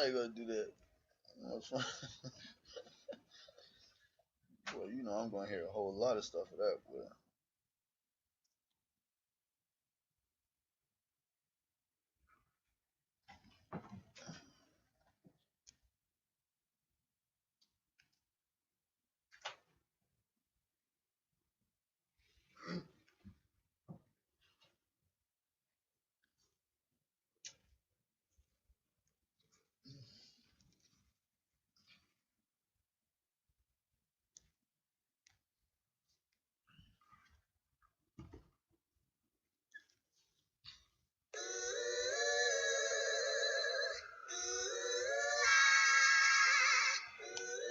you gotta do that? Well, you know I'm gonna hear a whole lot of stuff for that, but.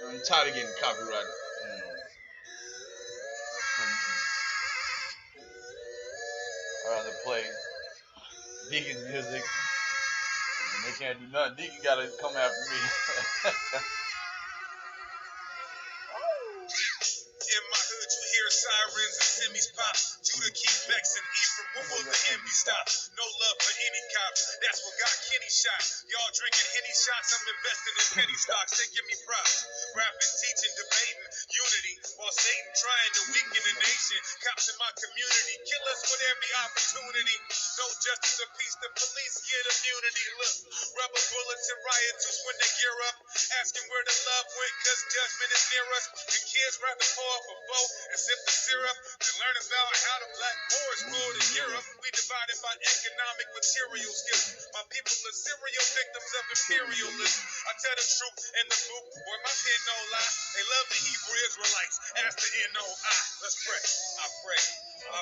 I'm tired of getting copyrighted. I'd rather play Deacon's music. And they can't do nothing. Deacon gotta come after me. In my hood, you hear sirens and semis pop. Judah keep vexing Ephraim. When will the envy stop? No love for any cop. That's what got Kenny shot. Y'all drinking Henny shots. I'm investing in penny stocks. They give me props. Rapping, teaching, debating unity while Satan trying to weaken the nation. Cops in my community kill us with every opportunity. No justice or peace. The police get immunity. Look, rubber bullets and rioters when they gear up, asking where the love went, cause judgment is near us. The kids rather pour up a boat and sip the syrup than learn about how the black Moors ruled in Europe. We divided by economic material skills. My people are serial victims of imperialism. I tell the truth in the book, boy, my pen don't lie. They love the Hebrew Israelites. Ask the NOI. Let's pray. I pray.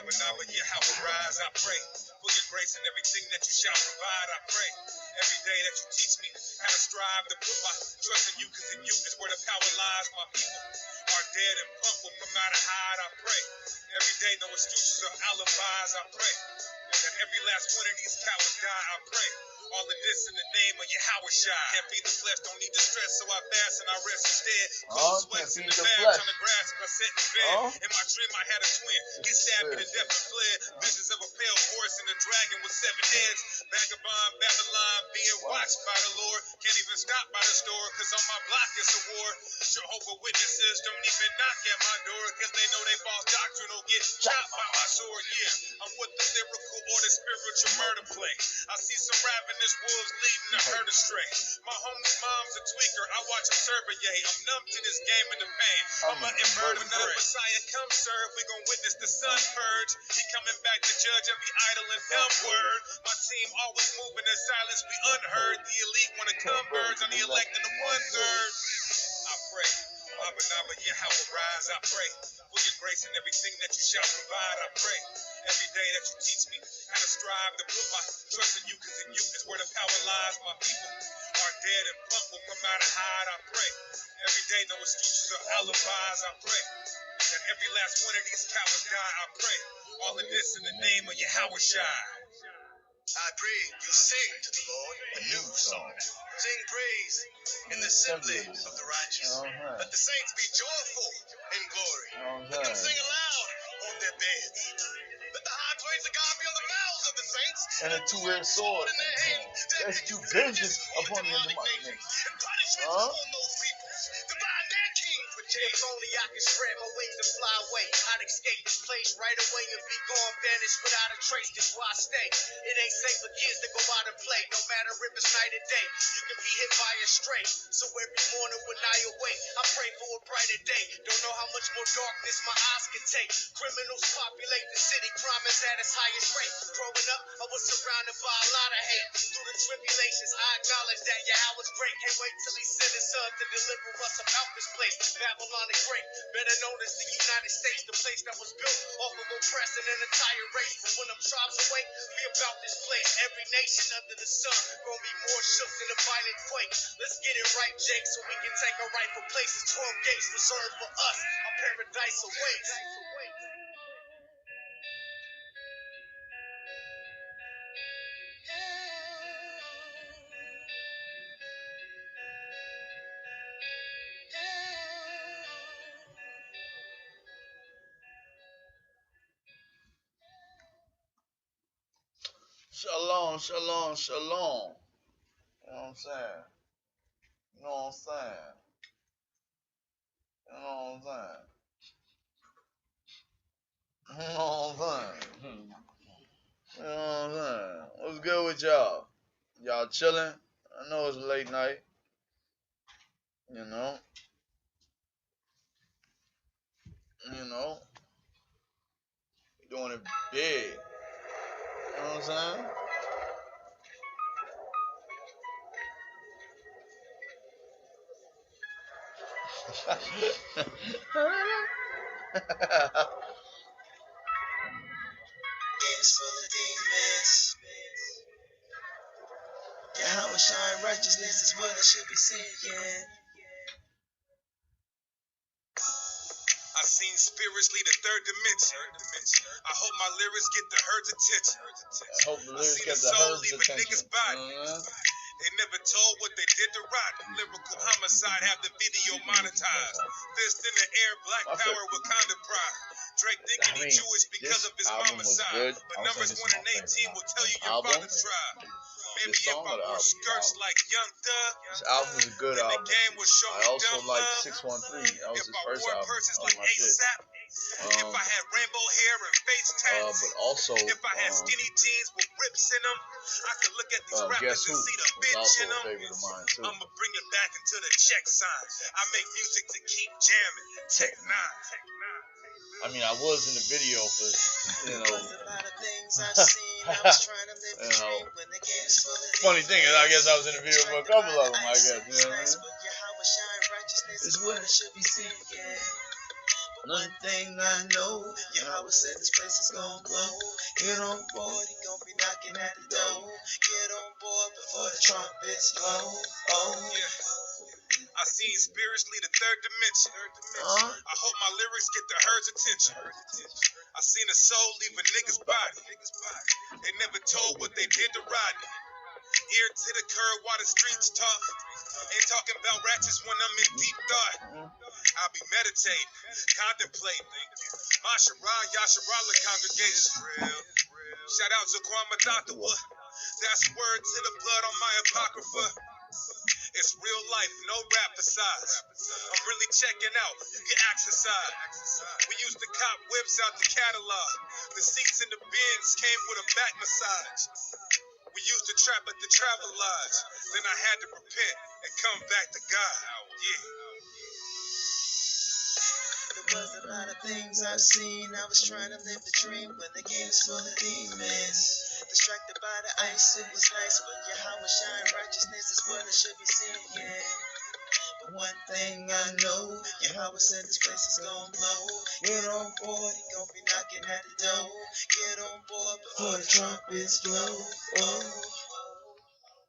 Abba, Yahweh, rise. I pray for your grace and everything that you shall provide. I pray every day that you teach me how to strive to put my trust in you, because in you is where the power lies. My people are dead and punk will come out of hide. I pray every day, no excuses or alibis. I pray that every last one of these cowards die. I pray all of this in the name of Yahweh Shai. Can't feed the flesh, don't need the stress, so I fast and I rest instead. Cold sweats in the bath, trying to grasp I sit in bed. In my dream, I had a twin. He stabbed me to death and fled. Visions of a pale horse and a dragon with 7 heads. Vagabond Babylon being watched by the Lord. Can't even stop by the store, cause on my block it's a war. Jehovah Witnesses don't even knock at my door, cause they know they false doctrine will get chopped by my sword. Yeah, I'm with the lyrical or the spiritual murder play. I see some ravenous wolves leading the herd astray. My homie's mom's a tweaker, I watch him serve a yay. I'm numb to this game and the pain. I'm an inverted. When the Messiah comes serve, we gon' witness the sun purge. He coming back to judge every idle and dumb word. My team always moving in silence, we unheard. The elite wanna come birds, I'm the elect and the 1/3. I pray, Abba, Yahweh, rise. I pray for your grace and everything that you shall provide. I pray every day that you teach me how to strive to put my trust in you, because in you is where the power lies. My people are dead and punk will come out of hide. I pray every day, no excuses or alibis. I pray that every last one of these cowards die. I pray all of this in the name of Yahweh Shai. I pray you sing to the Lord a new song. Sing praise in the assembly of the righteous. Let the saints be joyful in glory. Let them sing aloud on their beds. Let the high praise of God be on the mouths of the saints, and a two-edged sword in their hand, to execute vengeance upon the demonic nations. And punishment upon those peoples. Divide their kings with chains. If only I could spread my wings and fly away. I'd escape this place right away and be gone, vanished without a trace. That's why I stay. It ain't safe for kids to go out and play. No matter if it's night or day, you can be hit by a stray. So every morning when I awake, I pray for a brighter day. Don't know how much more darkness my eyes can take. Criminals populate the city, crime is at its highest rate. Growing up, I was surrounded by a lot of hate. Through the tribulations, I acknowledge that Yahweh's great. Can't wait till he sent his son to deliver us about this place. Babylon the Great, better known as the United States, the place that was built off of oppressing an entire race. But when them tribes awake, we about this place. Every nation under the sun gonna be more shook than a violent quake. Let's get it right, Jake, so we can take our rightful places. 12 gates reserved for us, our paradise awaits. Shalom, shalom, shalom. You know what I'm saying? You know what I'm saying? You know what I'm saying? You know what I'm saying? You know what I'm saying? What's good with y'all? Y'all chilling? I know it's late night. You know? You know? Doing it big. You know what I'm saying? Games full of demons. Yahweh shine righteousness is what I should be seeking. I seen spirits lead the third dimension. I hope my lyrics get the herd's attention. I hope the I lyrics seen get a the soul herd's leave a attention. nigga's body. They never told what they did to Rodney. Lyrical homicide, have the video monetized. Fist in the air, black power, Wakanda pride. Drake thinking he Jewish because of his mama's side. But numbers 1 and 18 will tell you your father's tribe. Maybe if I wore skirts like Young Thug, This album is a good then the album. game would show I me also dumb like love. 613. That was If his I first wore album. purses That was like my shit. ASAP, if I had rainbow hair and face tats, But also, if I had skinny jeans with rips in them, I could look at these rappers Guess Who and see the was bitch also in a them. favorite of mine too. I'ma bring it back into the check sign. I make music to keep jamming. Tech 9. I mean, I was in the video for, you know. Funny thing is, I guess I was in the video for a couple of them, I guess. You know what I mean? Is what I should be seeking. One thing I know, Yahweh said this place is gonna blow. Get on board, he gonna be knocking at the door. Get on board before the trumpets blow. Oh, yeah. I seen spirits lead the third dimension. I hope my lyrics get the herd's attention. I seen a soul leave a nigga's body. They never told what they did to Rodney. Ear to the curb while the streets talk. Ain't talking about ratchets when I'm in deep thought. I'll be meditating, contemplating. Masharah, Yasharallah congregation. Shout out to Kwame Datawa. That's word to the blood on my apocrypha. It's real life, no rap besides. I'm really checking out, you can exercise. We used to cop whips out the catalog. The seats in the bins came with a back massage. We used to trap at the travel lodge. Then I had to repent and come back to God. Yeah. There was a lot of things I've seen. I was trying to live the dream when the game was full of demons. Distracted by the ice, it was nice, but Yahweh shine righteousness is what I should be seeing. But one thing I know, Yahweh said this place is gonna blow. Get on board, he gonna be knocking at the door. Get on board before the trumpets blow. Oh.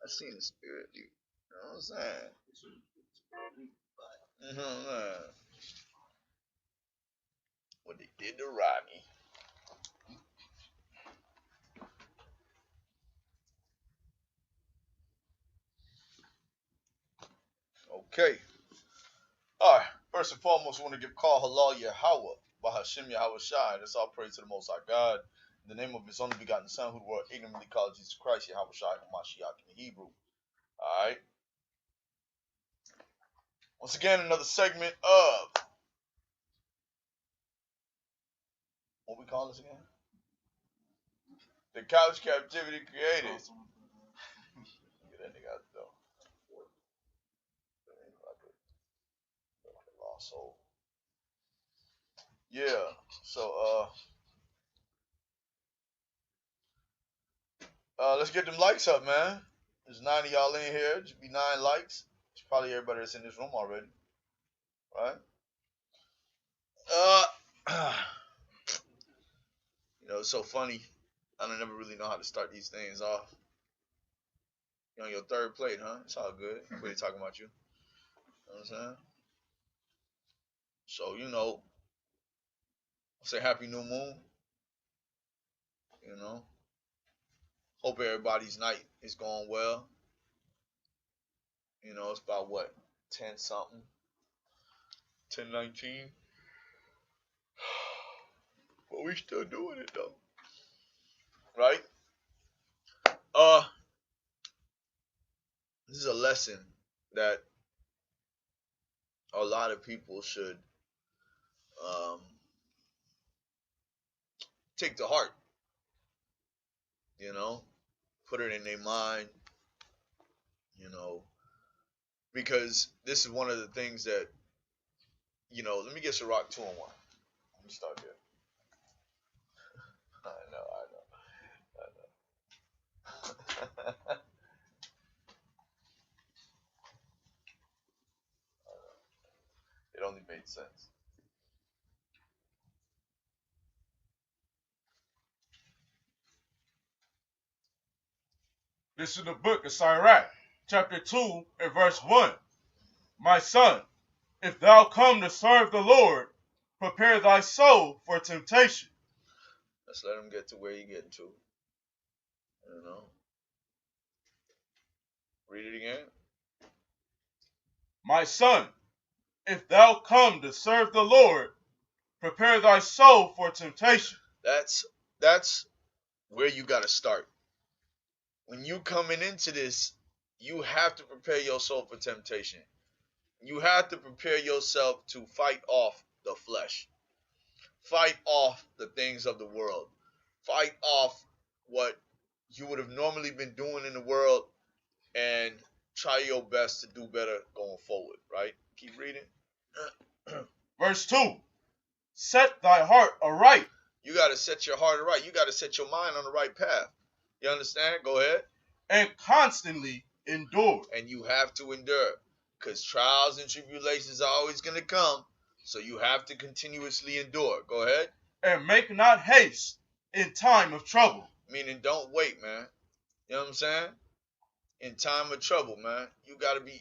I seen the spirit, dude. You know what I'm saying? You know what I'm saying? What they did to Rodney. Okay. Alright. First and foremost, I want to give call Halal Yahweh by Hashem Yahweh Shai. That's all praise to the Most High God. In the name of his only begotten Son, who the world ignorantly called Jesus Christ, Yahweh Shai, Hamashiach in Hebrew. Alright. Once again, another segment of what we call this again? The Couch Captivity Created. Get that nigga out the door. Lost soul. Yeah. So let's get them likes up, man. There's 9 of y'all in here. It should be 9 likes. It's probably everybody that's in this room already. Right? You know, it's so funny. I don't never really know how to start these things off. You're on your third plate, huh? It's all good. Nobody talking about you. You know what I'm saying? So, you know, say happy new moon. You know. Hope everybody's night is going well. You know, it's about what? 10 something. 10:19. But we still doing it though. Right? This is a lesson that a lot of people should take to heart, you know, put it in their mind, you know, because this is one of the things that, you know, let me get Ciroc 2 on 1. Let me start there. I know. It only made sense. This is the book of SICARRI, chapter 2 and verse 1. My son, if thou come to serve the Lord, prepare thy soul for temptation. Let's let him get to where you're getting to. You know. Read it again. My son, if thou come to serve the Lord, prepare thy soul for temptation. That's where you got to start. When you coming into this, you have to prepare your soul for temptation. You have to prepare yourself to fight off the flesh. Fight off the things of the world. Fight off what you would have normally been doing in the world and try your best to do better going forward, right? Keep reading. Verse 2. Set thy heart aright. You got to set your heart aright. You got to set your mind on the right path. You understand? Go ahead. And constantly endure. And you have to endure, because trials and tribulations are always going to come. So you have to continuously endure. Go ahead. And make not haste in time of trouble. Meaning don't wait, man. You know what I'm saying? In time of trouble, man, you gotta be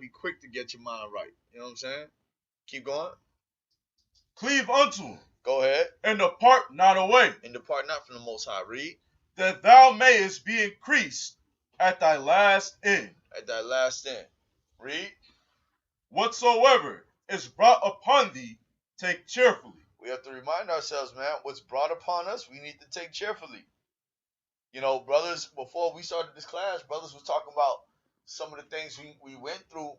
quick to get your mind right. You know what I'm saying? Keep going. Cleave unto him. Go ahead. And depart not away. And depart not from the Most High. Read. That thou mayest be increased at thy last end. At thy last end. Read. Whatsoever is brought upon thee, take cheerfully. We have to remind ourselves, man, what's brought upon us, we need to take cheerfully. You know, brothers, before we started this class, brothers was talking about some of the things we went through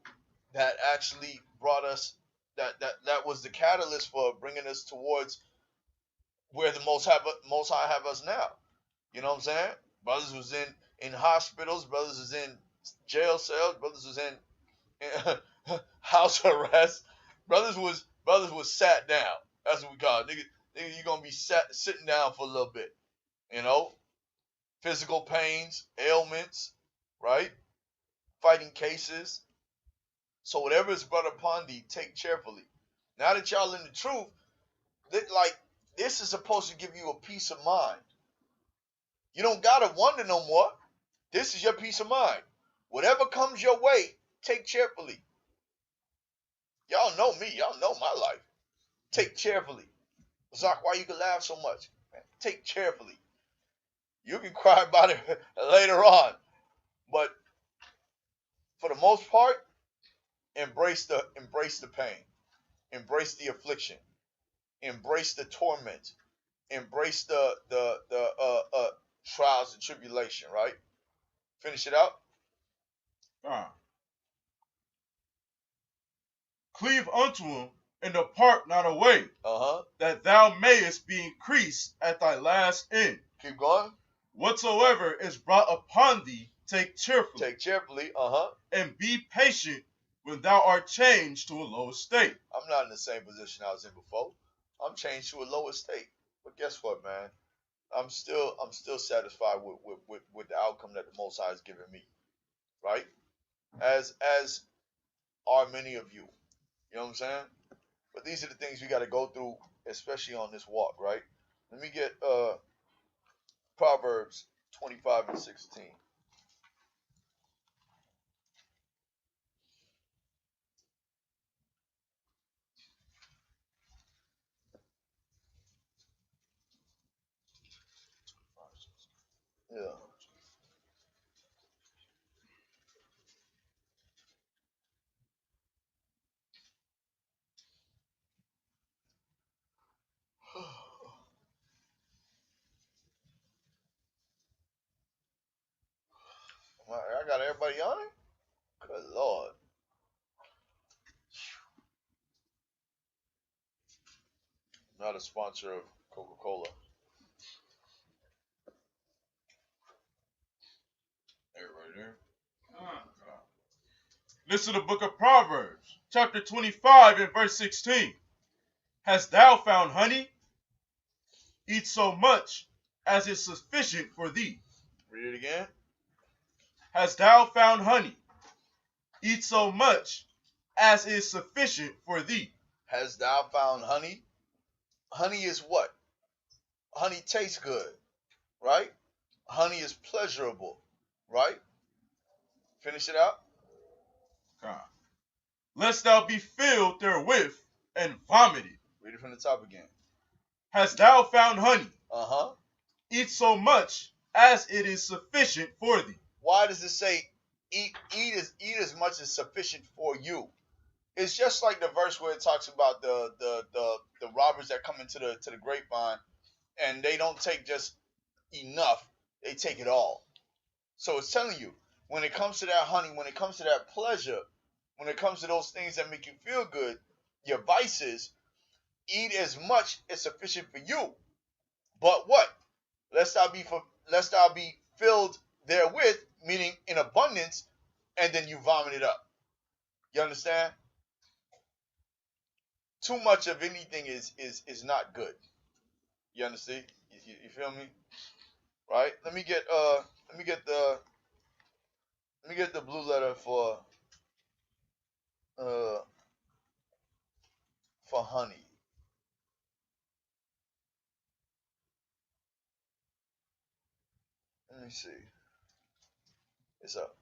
that actually brought us, that was the catalyst for bringing us towards where the Most High have us now. You know what I'm saying? Brothers was in hospitals, brothers was in jail cells, brothers was in house arrest. Brothers was sat down. That's what we call it. Nigga, you're gonna be sitting down for a little bit. You know? Physical pains, ailments, right? Fighting cases. So whatever is brought upon thee, take cheerfully. Now that y'all in the truth, this is supposed to give you a peace of mind. You don't gotta wonder no more. This is your peace of mind. Whatever comes your way, take cheerfully. Y'all know me. Y'all know my life. Take cheerfully. Zach, why you can laugh so much? Man, take cheerfully. You can cry about it later on. But for the most part, embrace the pain. Embrace the affliction. Embrace the torment. Embrace the trials and tribulation, right? Finish it out. Cleave unto him and depart not away. That thou mayest be increased at thy last end. Keep going. Whatsoever is brought upon thee, take cheerfully. Take cheerfully. And be patient when thou art changed to a low estate. I'm not in the same position I was in before. I'm changed to a lower state. But guess what, man? I'm still satisfied with the outcome that the Most High has given me. Right? As are many of you. You know what I'm saying? But these are the things we got to go through, especially on this walk, right? Let me get Proverbs 25 and 16. Yeah. I got everybody on it? Good Lord. Not a sponsor of Coca-Cola. There, right there. Listen to the book of Proverbs, chapter 25 and verse 16. Hast thou found honey? Eat so much as is sufficient for thee. Read it again. Hast thou found honey? Eat so much as is sufficient for thee. Hast thou found honey? Honey is what? Honey tastes good, right? Honey is pleasurable, right? Finish it out. God. Lest thou be filled therewith and vomited. Read it from the top again. Hast thou found honey? Uh-huh. Eat so much as it is sufficient for thee. Why does it say eat as much as sufficient for you? It's just like the verse where it talks about the robbers that come into the grapevine and they don't take just enough, they take it all. So it's telling you, when it comes to that honey, when it comes to that pleasure, when it comes to those things that make you feel good, your vices, eat as much as sufficient for you. But what? Lest thou be filled therewith, meaning in abundance, and then you vomit it up. You understand? Too much of anything is not good. You understand? You feel me? Right? Let me get the blue letter for honey. Let me see. It's up.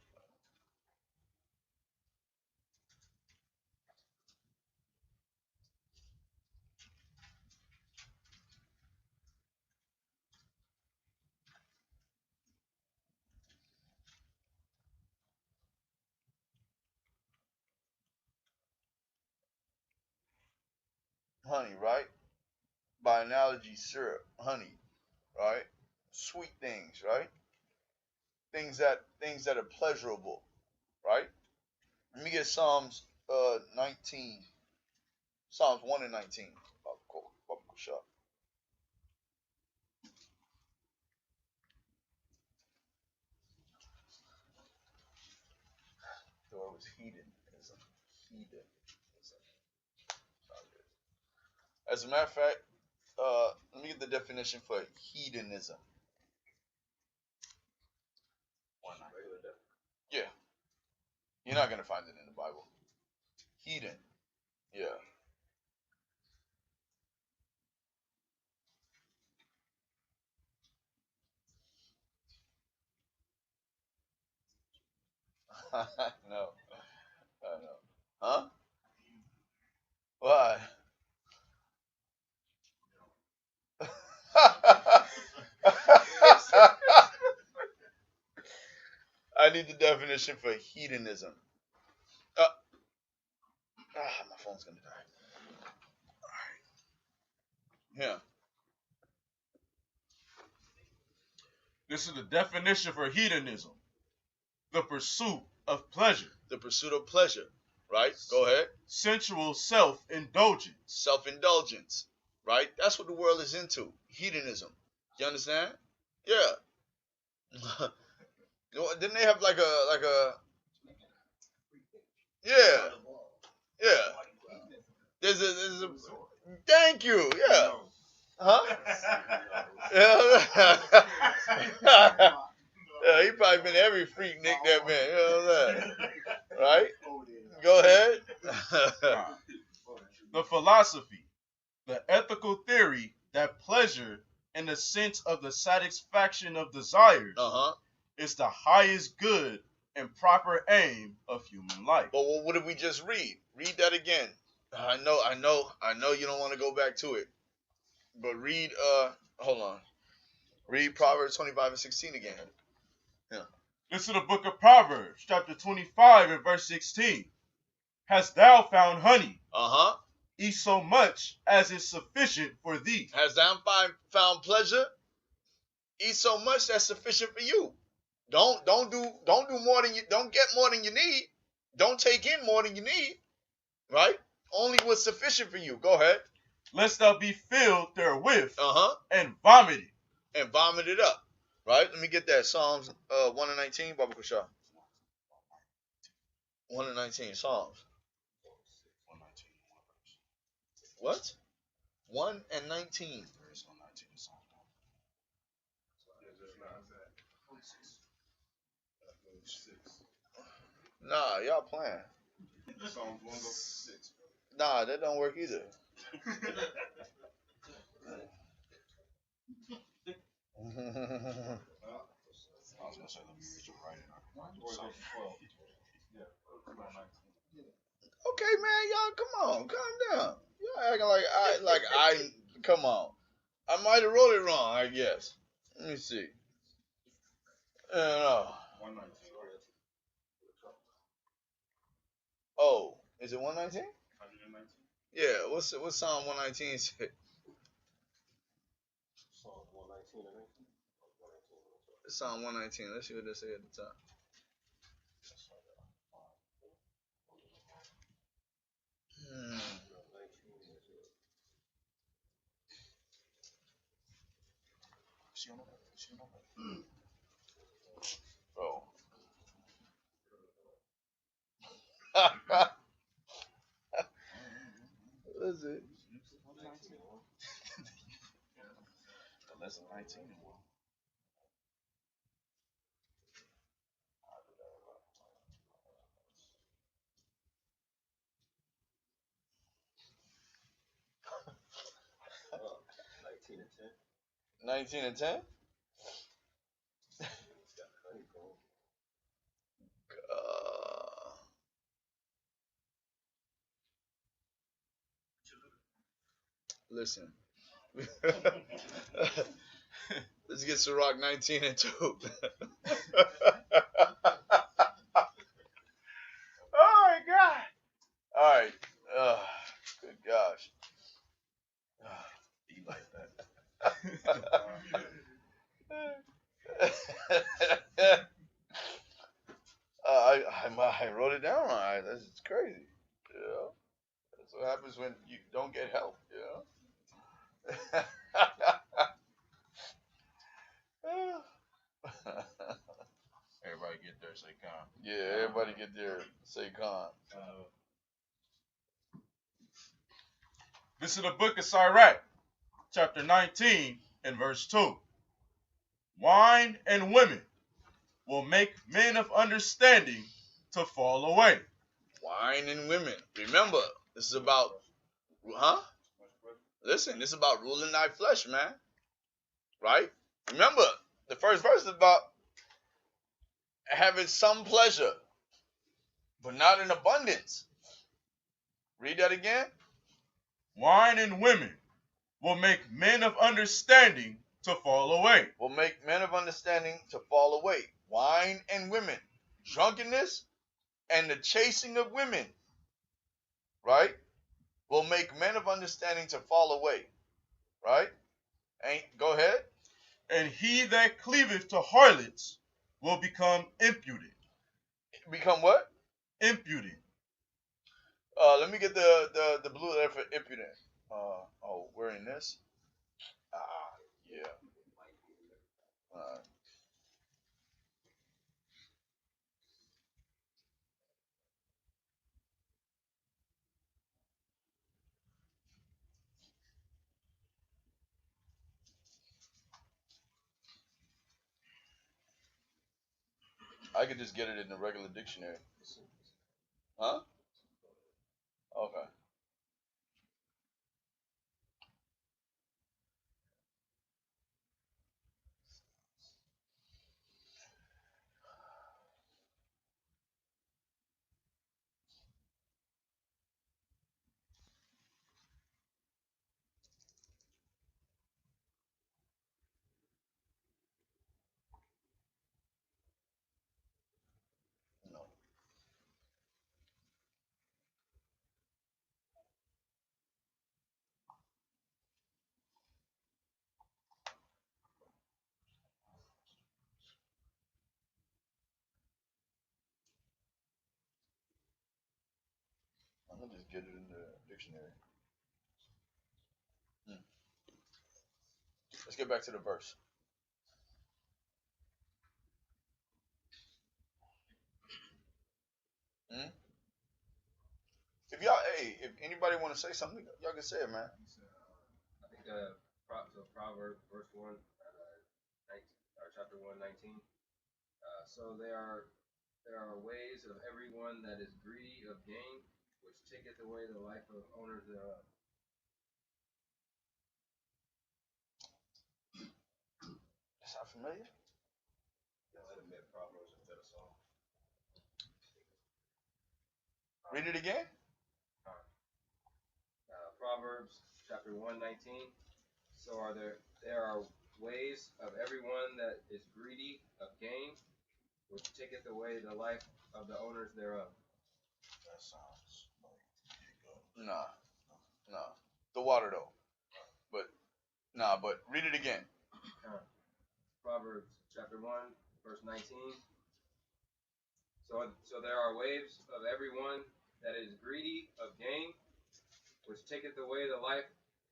Honey, right? By analogy, syrup, honey, right? Sweet things, right? Things that are pleasurable, right? Let me get Psalms 19. Psalms 1 and 19. Shop. So it was hedonism. As a matter of fact, let me get the definition for hedonism. Yeah. You're not going to find it in the Bible. Hedon. Yeah. No. I know. Huh? Why? I need the definition for hedonism. My phone's gonna die. All right. Yeah. This is the definition for hedonism. The pursuit of pleasure. The pursuit of pleasure. Right? Go ahead. Sensual self-indulgence. Self-indulgence. Right? That's what the world is into. Hedonism. You understand? Yeah. Didn't they have like a yeah. There's a thank you. Yeah. Huh? Yeah, he probably been every freak Nick that man. You know what I'm saying? Right? Go ahead. The philosophy, the ethical theory that pleasure in the sense of the satisfaction of desires is the highest good and proper aim of human life. But what did we just read? Read that again. I know you don't want to go back to it. But read hold on. Read Proverbs 25 and 16 again. Yeah. Listen to the book of Proverbs, chapter 25 and verse 16. Hast thou found honey? Eat so much as is sufficient for thee. Hast thou found pleasure? Eat so much that's sufficient for you. Don't do more than don't get more than you need. Don't take in more than you need. Right? Only what's sufficient for you. Go ahead. lest thou be filled therewith, and vomited. And vomit it up. Right? Let me get that. Psalms 1 and 19, Baba Kushah. 1 and 19, Psalms. What? 1 and 19. Nah, y'all playing. Nah, that don't work either. Okay, man, y'all, come on, calm down. Y'all acting like I come on. I might have wrote it wrong, I guess. Let me see. No. Oh, is it 119? Yeah, what's Psalm 119 say? Psalm 119. Let's see what they say at the top. Bro. What is it? Lesson 19. 19 and 10? Listen. Let's get Sirach 19 and 2. Oh my God. All right. Good gosh. Be like that. I wrote it down wrong. That's crazy. You know? That's what happens when you don't get help, you know? Everybody get their SICARRI. Yeah, everybody get their SICARRI. This is the book of SICARRI, chapter 19 and verse 2. Wine and women will make men of understanding to fall away. Wine and women. Remember, this is about, Listen, this is about ruling thy flesh, man. Right? Remember, the first verse is about having some pleasure, but not in abundance. Read that again. Wine and women will make men of understanding to fall away. Will make men of understanding to fall away. Wine and women. Drunkenness and the chasing of women. Right? Will make men of understanding to fall away. Right? Go ahead. And he that cleaveth to harlots will become impudent. Become what? Impudent. Let me get the blue letter for impudent. We're in this. Yeah. I could just get it in the regular dictionary. Huh? Okay. No. I'm gonna just get it in the dictionary. Let's get back to the verse. If y'all, hey, if anybody want to say something, y'all can say it, man. I think Proverbs verse 1, 19, or chapter 1:19. So there are ways of everyone that is greedy of gain, which taketh away the life of owners thereof. That sound familiar? That might have been Proverbs instead of Psalm. Read it again. Proverbs chapter 1:19. So there are ways of everyone that is greedy of gain, which taketh away the life of the owners thereof. That sounds like Nah. The water though. But read it again. Proverbs chapter 1, verse 19. So there are ways of everyone that is greedy of gain, which taketh away the life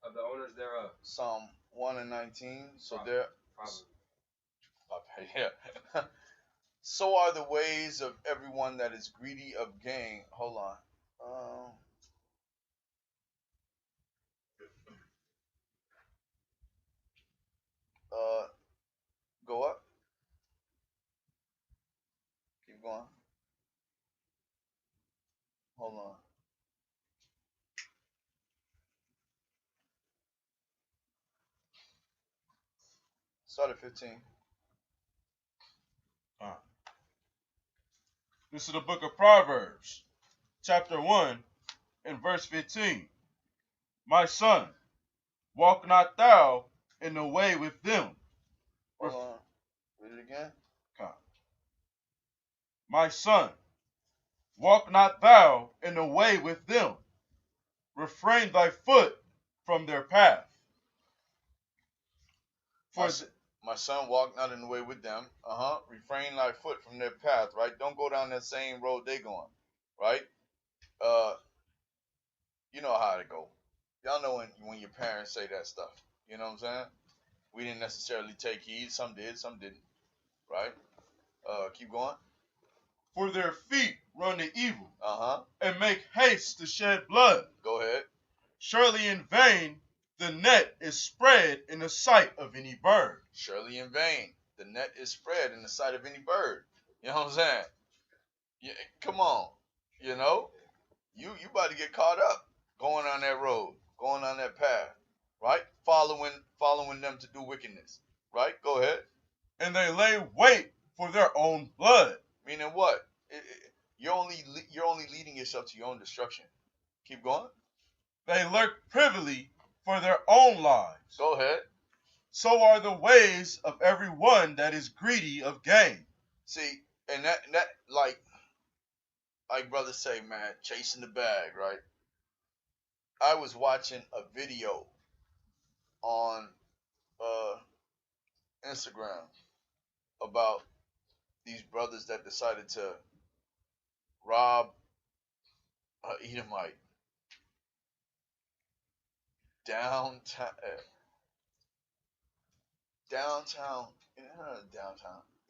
of the owners thereof. Psalm 1:19. So Proverbs. Yeah. So are the ways of everyone that is greedy of gain. Hold on. Go up. Keep going. Hold on. Start at 15. This is the book of Proverbs, chapter 1, and verse 15. My son, walk not thou in the way with them. Hold on. Read it again. My son, walk not thou in the way with them. Refrain thy foot from their path. My son, walk not in the way with them. Refrain thy foot from their path, right? Don't go down that same road they going, right? You know how it go. Y'all know when your parents say that stuff. You know what I'm saying? We didn't necessarily take heed. Some did, some didn't. Right? Keep going. For their feet run to evil, Uh-huh. and make haste to shed blood. Go ahead. Surely in vain the net is spread in the sight of any bird. Surely in vain the net is spread in the sight of any bird. You know what I'm saying? Yeah, come on. You know? You about to get caught up going on that road, going on that path, right? Following them to do wickedness, right? Go ahead. And they lay wait for their own blood. Meaning what? You're only leading yourself to your own destruction. Keep going. They lurk privily for their own lives. Go ahead. So are the ways of every one that is greedy of gain. See, and that like brothers say, man, chasing the bag, right? I was watching a video on Instagram about these brothers that decided to rob Edomite downtown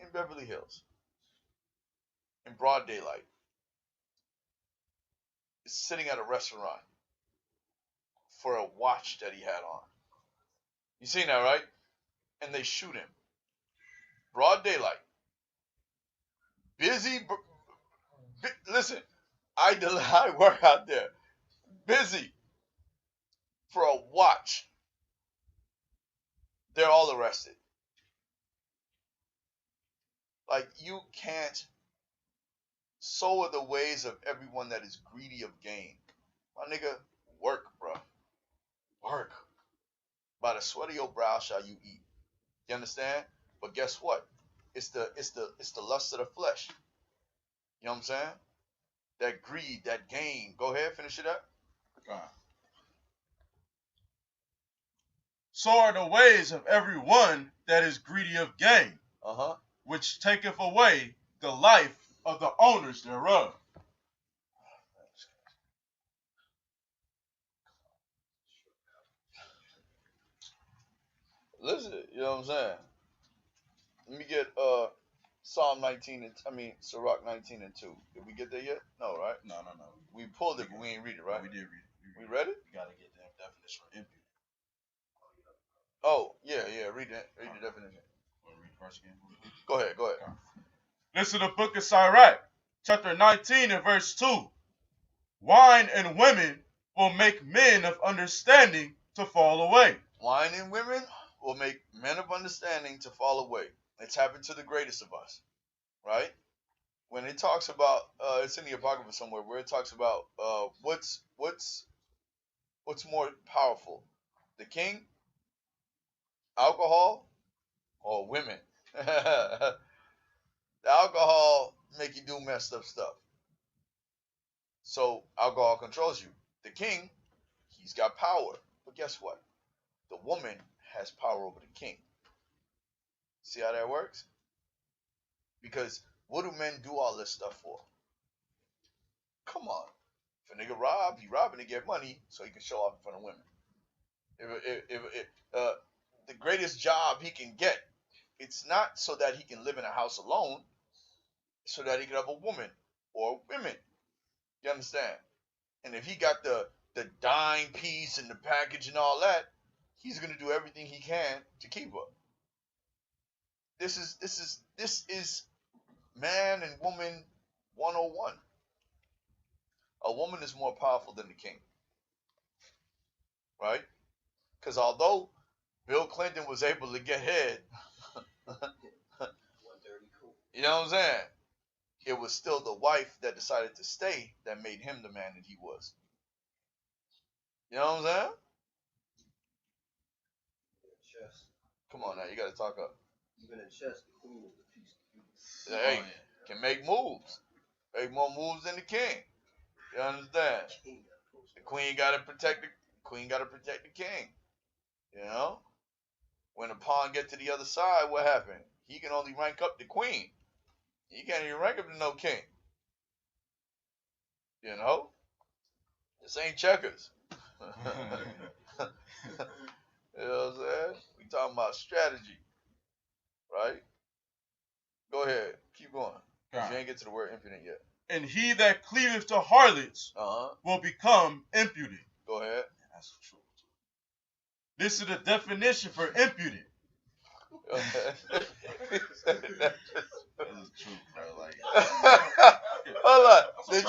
in Beverly Hills in broad daylight. Is sitting at a restaurant for a watch that he had on. You seen that, right? And they shoot him. Broad daylight. Listen, I work out there. Busy for a watch. They're all arrested. Like, you can't. So are the ways of everyone that is greedy of gain. My nigga, work, bro. Work. By the sweat of your brow shall you eat. You understand? But guess what? It's the lust of the flesh. You know what I'm saying? That greed, that gain. Go ahead, finish it up. So are the ways of every one that is greedy of gain, which taketh away the life of the owners thereof. Listen, you know what I'm saying? Let me get Psalm 19 and Sirach 19 and 2. Did we get there yet? No, right? No. We pulled it, but we ain't read it, right? We did read it. We read it? You gotta get the definition for impudent. Oh, yeah. Read that. Read the definition. Want to read the verse again? Go ahead. Listen to the book of SICARRI, chapter 19 and verse 2. Wine and women will make men of understanding to fall away. Wine and women will make men of understanding to fall away. It's happened to the greatest of us, right? When it talks about, it's in the Apocrypha somewhere where it talks about what's more powerful, the king, alcohol, or women. The alcohol make you do messed up stuff. So alcohol controls you. The king, he's got power. But guess what? The woman has power over the king. See how that works? Because what do men do all this stuff for? Come on. If a nigga rob, he robbing to get money so he can show off in front of women. The greatest job he can get, it's not so that he can live in a house alone, it's so that he can have a woman or women. You understand? And if he got the dime piece and the package and all that, he's gonna do everything he can to keep her. This is man and woman 101. A woman is more powerful than the king, right? Because although Bill Clinton was able to get head, you know what I'm saying? It was still the wife that decided to stay that made him the man that he was. You know what I'm saying? Chess. Come on now, you gotta talk up. Even in chess, the queen is the piece. Hey, can make moves. Make more moves than the king. You understand? The queen gotta protect the king. You know? When a pawn get to the other side, what happened? He can only rank up the queen. He can't even rank up to no king. You know? This ain't checkers. You know what I'm saying? We talking about strategy. Right? Go ahead. Keep going. You ain't get to the word impudent yet. And he that cleaveth to harlots will become impudent. Go ahead. That's the truth. This is the definition for impudent. Go ahead. That's the truth, bro. Like, hold on. Did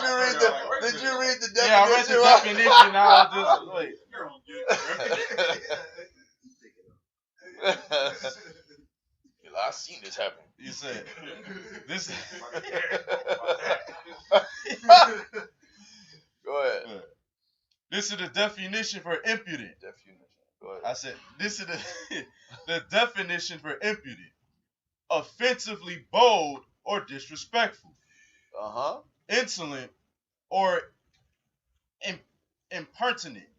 you read the definition? Yeah, I read the definition. Now I just wait. I seen this happen. You said this. Go ahead. This is the definition for impudent. Go ahead. I said this is the definition for impudent. Offensively bold or disrespectful. Insolent or impertinent.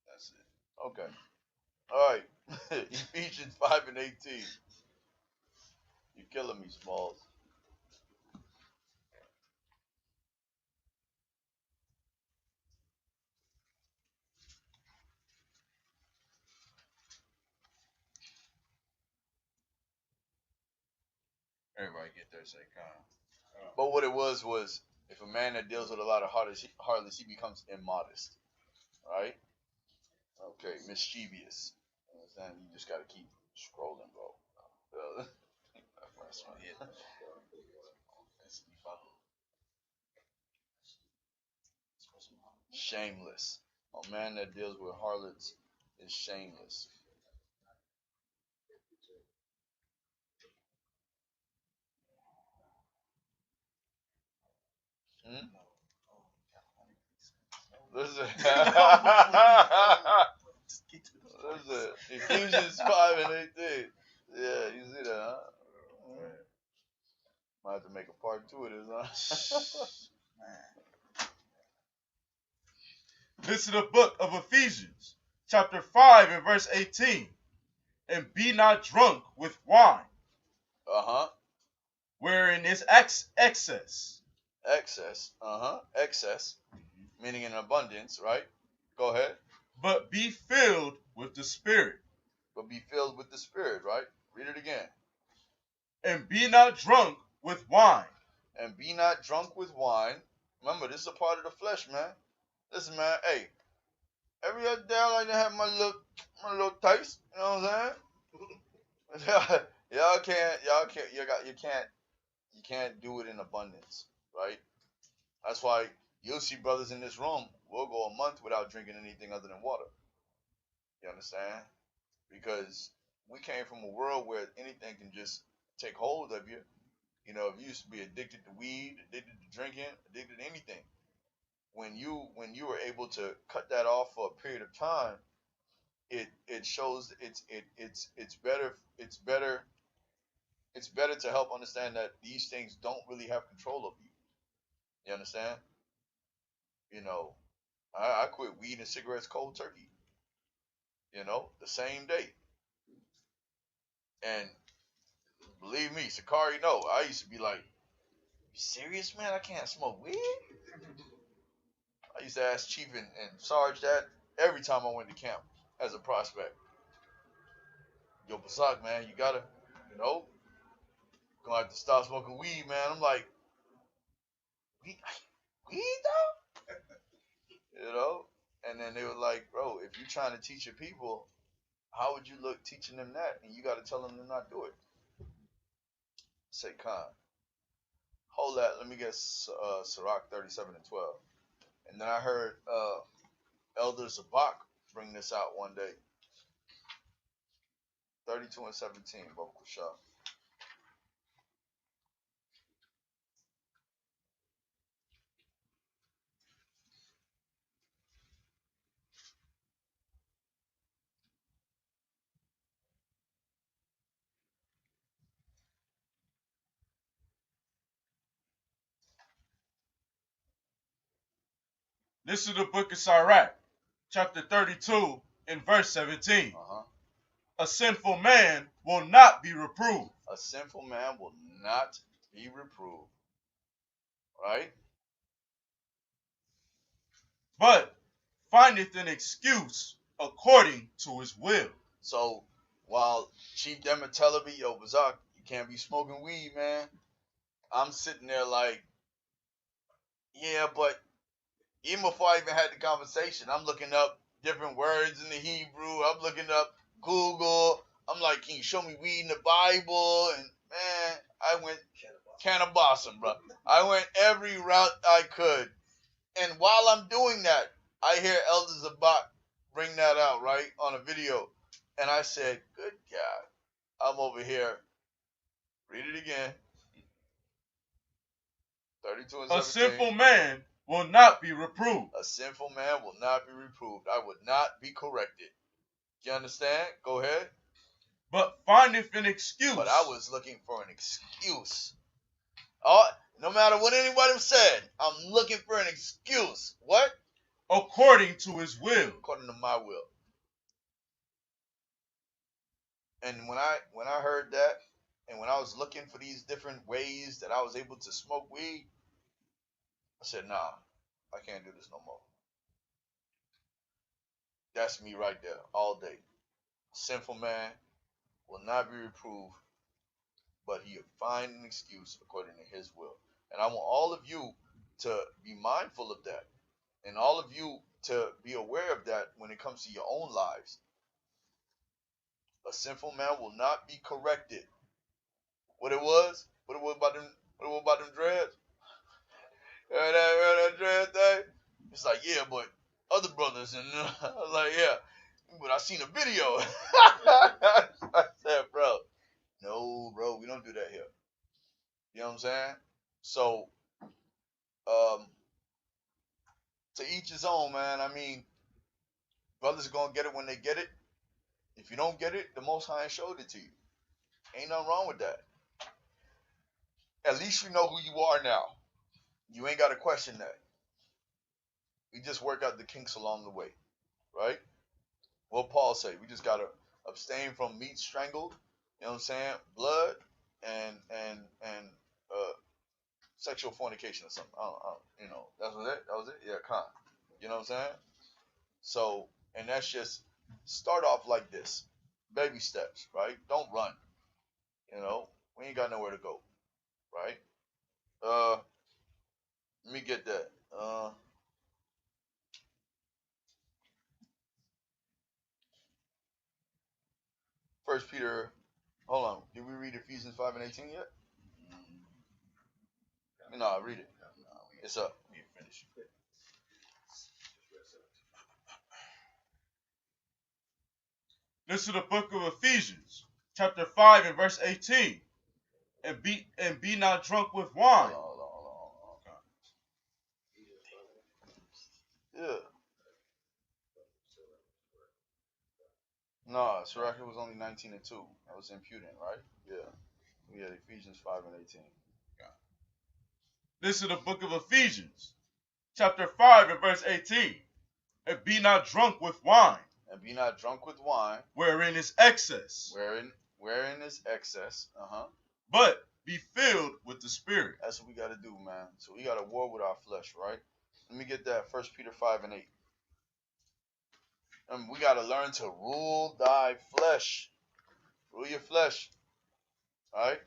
That's it. Okay. All right. Ephesians 5 and 18. You're killing me, Smalls. Everybody get there, say calm. But what it was if a man that deals with a lot of harlots, he becomes immodest. Right? Okay, mischievous. You understand? You just gotta keep scrolling, bro. Shameless. A man that deals with harlots is shameless. Listen. Listen. Ephesians 5 and 18. Yeah, you see that, huh? Might have to make a part 2 of this, huh? This is the book of Ephesians, chapter 5 and verse 18. And be not drunk with wine. Wherein is excess. Excess. Excess. Meaning in abundance, right? Go ahead. But be filled with the Spirit. but be filled with the Spirit, right? Read it again. And be not drunk with wine. And be not drunk with wine. Remember, this is a part of the flesh, man. Listen, man, hey, every other day I like to have my little taste. You know what I'm saying? You can't do it in abundance, right? That's why you'll see brothers in this room will go a month without drinking anything other than water. You understand? Because we came from a world where anything can just take hold of you. You know, if you used to be addicted to weed, addicted to drinking, addicted to anything, when you were able to cut that off for a period of time, it shows it's better to help understand that these things don't really have control of you. You understand? You know, I quit weed and cigarettes cold turkey. You know, the same day. And believe me, SICARRI, no, I used to be like, you serious, man? I can't smoke weed? I used to ask Chief and Sarge that every time I went to camp as a prospect. Yo, Basak, man, you gotta, gonna have to stop smoking weed, man. I'm like, weed though? And then they were like, bro, if you're trying to teach your people, how would you look teaching them that? And you gotta tell them to not do it. Say, Khan, hold that. Let me get Sirach 37 and 12. And then I heard Elder Zabak bring this out one day. 32 and 17, Baruch Shah. This is the book of SICARRI, chapter 32, and verse 17. A sinful man will not be reproved. A sinful man will not be reproved. Right? But findeth an excuse according to his will. So, while Chief Demon telling me, yo, Bazak, you can't be smoking weed, man, I'm sitting there like, yeah, but even before I even had the conversation, I'm looking up different words in the Hebrew. I'm looking up Google. I'm like, can you show me weed in the Bible? And, man, I went cannabasum, bro. I went every route I could. And while I'm doing that, I hear Elder Zabak bring that out, right, on a video. And I said, good God, I'm over here. Read it again. 32 and 17. A sinful man will not be reproved. A sinful man will not be reproved. I would not be corrected. You understand? Go ahead. But findeth an excuse. But I was looking for an excuse. Oh, no matter what anybody said, I'm looking for an excuse. What? According to his will. According to my will. And when I heard that, and when I was looking for these different ways that I was able to smoke weed, I said, nah, I can't do this no more. That's me right there, all day. Sinful man will not be reproved, but he'll find an excuse according to his will. And I want all of you to be mindful of that. And all of you to be aware of that when it comes to your own lives. A sinful man will not be corrected. What it was about them dreads? That dread thing? It's like, yeah, but other brothers, and I was like, yeah, but I seen a video. I said, bro, no, bro, we don't do that here. You know what I'm saying? So, to each his own, man. I mean, brothers are gonna get it when they get it. If you don't get it, the Most High showed it to you. Ain't nothing wrong with that. At least you know who you are now. You ain't got to question that. We just work out the kinks along the way, right? What Paul say? We just got to abstain from meat strangled, you know what I'm saying? Blood and sexual fornication or something. I don't, that was it. Yeah, con. You know what I'm saying? So, and that's just start off like this. baby steps, right? Don't run. You know, we ain't got nowhere to go, right? Let me get that. First Peter. Hold on. Did we read Ephesians 5 and 18 yet? No, read it. It's up. We ain't finished. This is the book of Ephesians, chapter 5 and verse 18. And be not drunk with wine. Hold on. Yeah. No, Sirach was only 19 and 2. That was impudent, right? Yeah. We had Ephesians 5 and 18. This is the book of Ephesians, chapter 5 and verse 18. And be not drunk with wine. And be not drunk with wine. Wherein is excess. Wherein is excess. But be filled with the Spirit. That's what we got to do, man. So we got to war with our flesh, right? Let me get that. 1 Peter 5 and 8. And we got to learn to rule thy flesh. Rule your flesh. All right?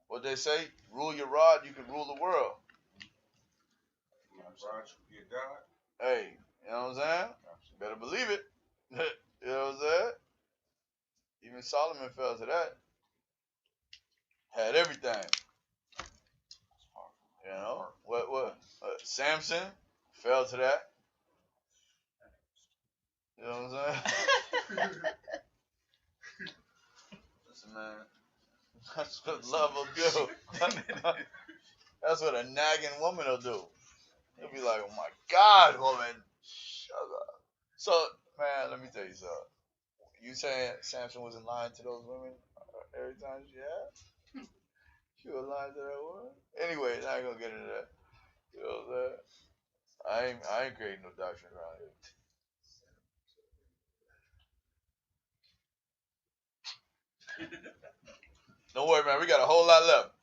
What they say? Rule your rod, you can rule the world. Hey, you know what I'm saying? Better believe it. You know what I'm saying? Even Solomon fell to that. Had everything. You know? What? Samson fell to that. You know what I'm saying? Listen, man. That's what love will do. That's what a nagging woman will do. He'll be like, oh my God, woman. Shut up. So, man, let me tell you something. You saying Samson wasn't lying to those women every time she had? She was lying to that woman? Anyway, I ain't gonna get into that. You know what I'm saying? I ain't creating no doctrine around here. Don't worry, man. We got a whole lot left.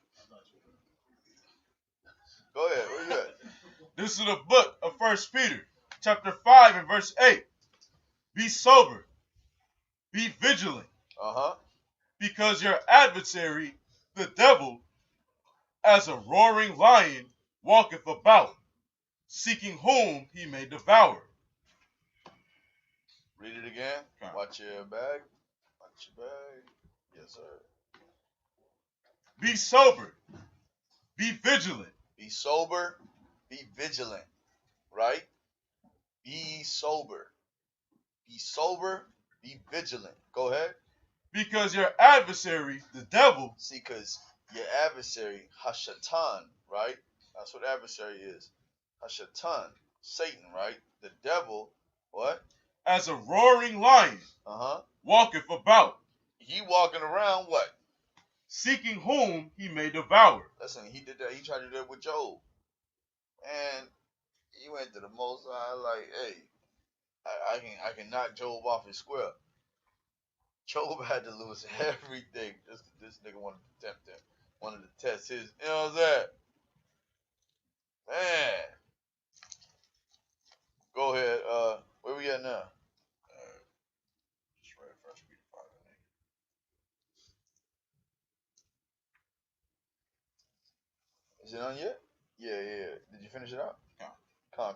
Go ahead. Where you at? This is the book of 1 Peter, chapter 5 and verse 8. Be sober. Be vigilant. Because your adversary, the devil, as a roaring lion, walketh about, seeking whom he may devour. Read it again. Okay. Watch your bag. Watch your bag. Yes, sir. Be sober. Be vigilant. Be sober. Be vigilant. Right? Be sober. Be sober. Be vigilant. Go ahead. Because your adversary, the devil. See, because your adversary, Hashatan, right? That's what adversary is. Hashatan, Satan, right? The devil, what? As a roaring lion, walketh about. He walking around, what? Seeking whom he may devour. Listen, he did that. He tried to do that with Job. And he went to the Most High like, hey, I can knock Job off his square. Job had to lose everything just this nigga wanted to tempt him. Wanted to test his, you know what I'm saying? Man. Go ahead. Where we at now? Just read 1 Peter 5 and 8. Is it on yet? Yeah. Did you finish it out? Con.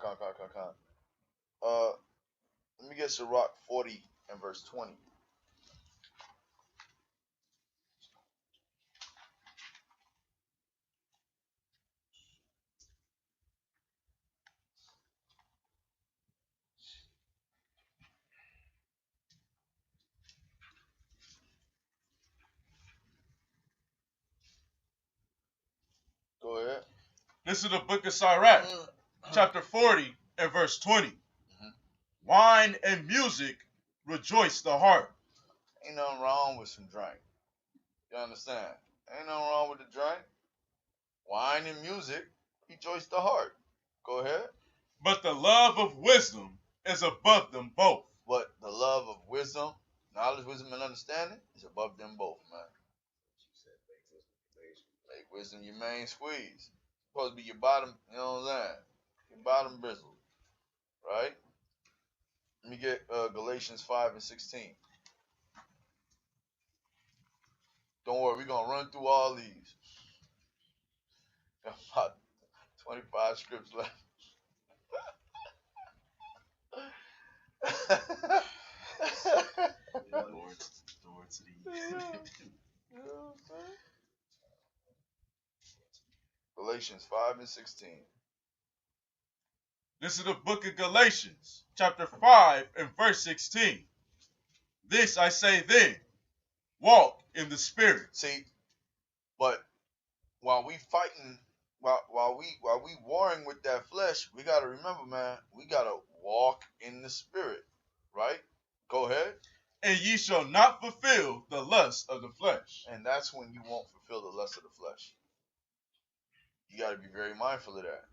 Let me get Sirach 40 and verse 20. Go ahead. This is the book of SICARRI, chapter 40 and verse 20. Wine and music rejoice the heart. Ain't nothing wrong with some drink. You understand? Ain't nothing wrong with the drink. Wine and music rejoice the heart. Go ahead. But the love of wisdom is above them both. But the love of wisdom, knowledge, wisdom, and understanding is above them both, man. Make wisdom your main squeeze. Supposed to be your bottom, you know what I'm saying? Your bottom bristle. Right? Let me get Galatians 5 and 16. Don't worry, we're going to run through all these. Got about 25 scripts left. Galatians 5 and 16. This is the book of Galatians, chapter 5 and verse 16. This I say then, walk in the Spirit. See, but while we fighting, while we warring with that flesh, we gotta remember, man, we gotta walk in the Spirit, right? Go ahead. And ye shall not fulfill the lust of the flesh. And that's when you won't fulfill the lust of the flesh. You gotta be very mindful of that.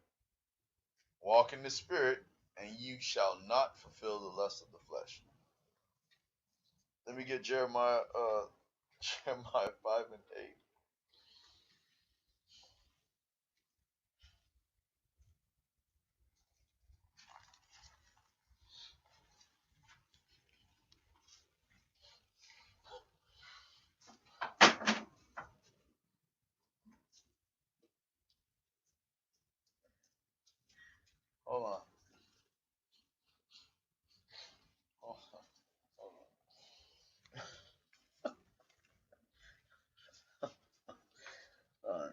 Walk in the Spirit, and you shall not fulfill the lust of the flesh. Let me get Jeremiah 5 and 8. Hold on. All right.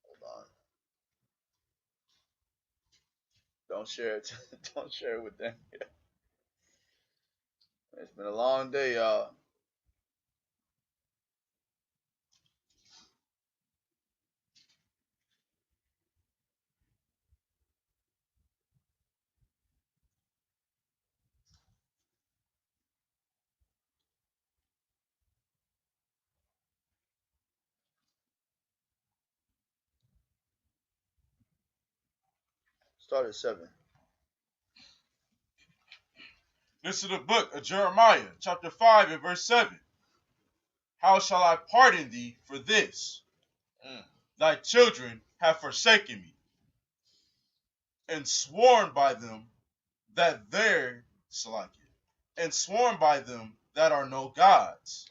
Hold on. Don't share it. Don't share it with them yet. It's been a long day, y'all. Start at 7. This is the book of Jeremiah, chapter 5 and verse 7. How shall I pardon thee for this? Thy children have forsaken me, and sworn by them that there, and sworn by them that are no gods.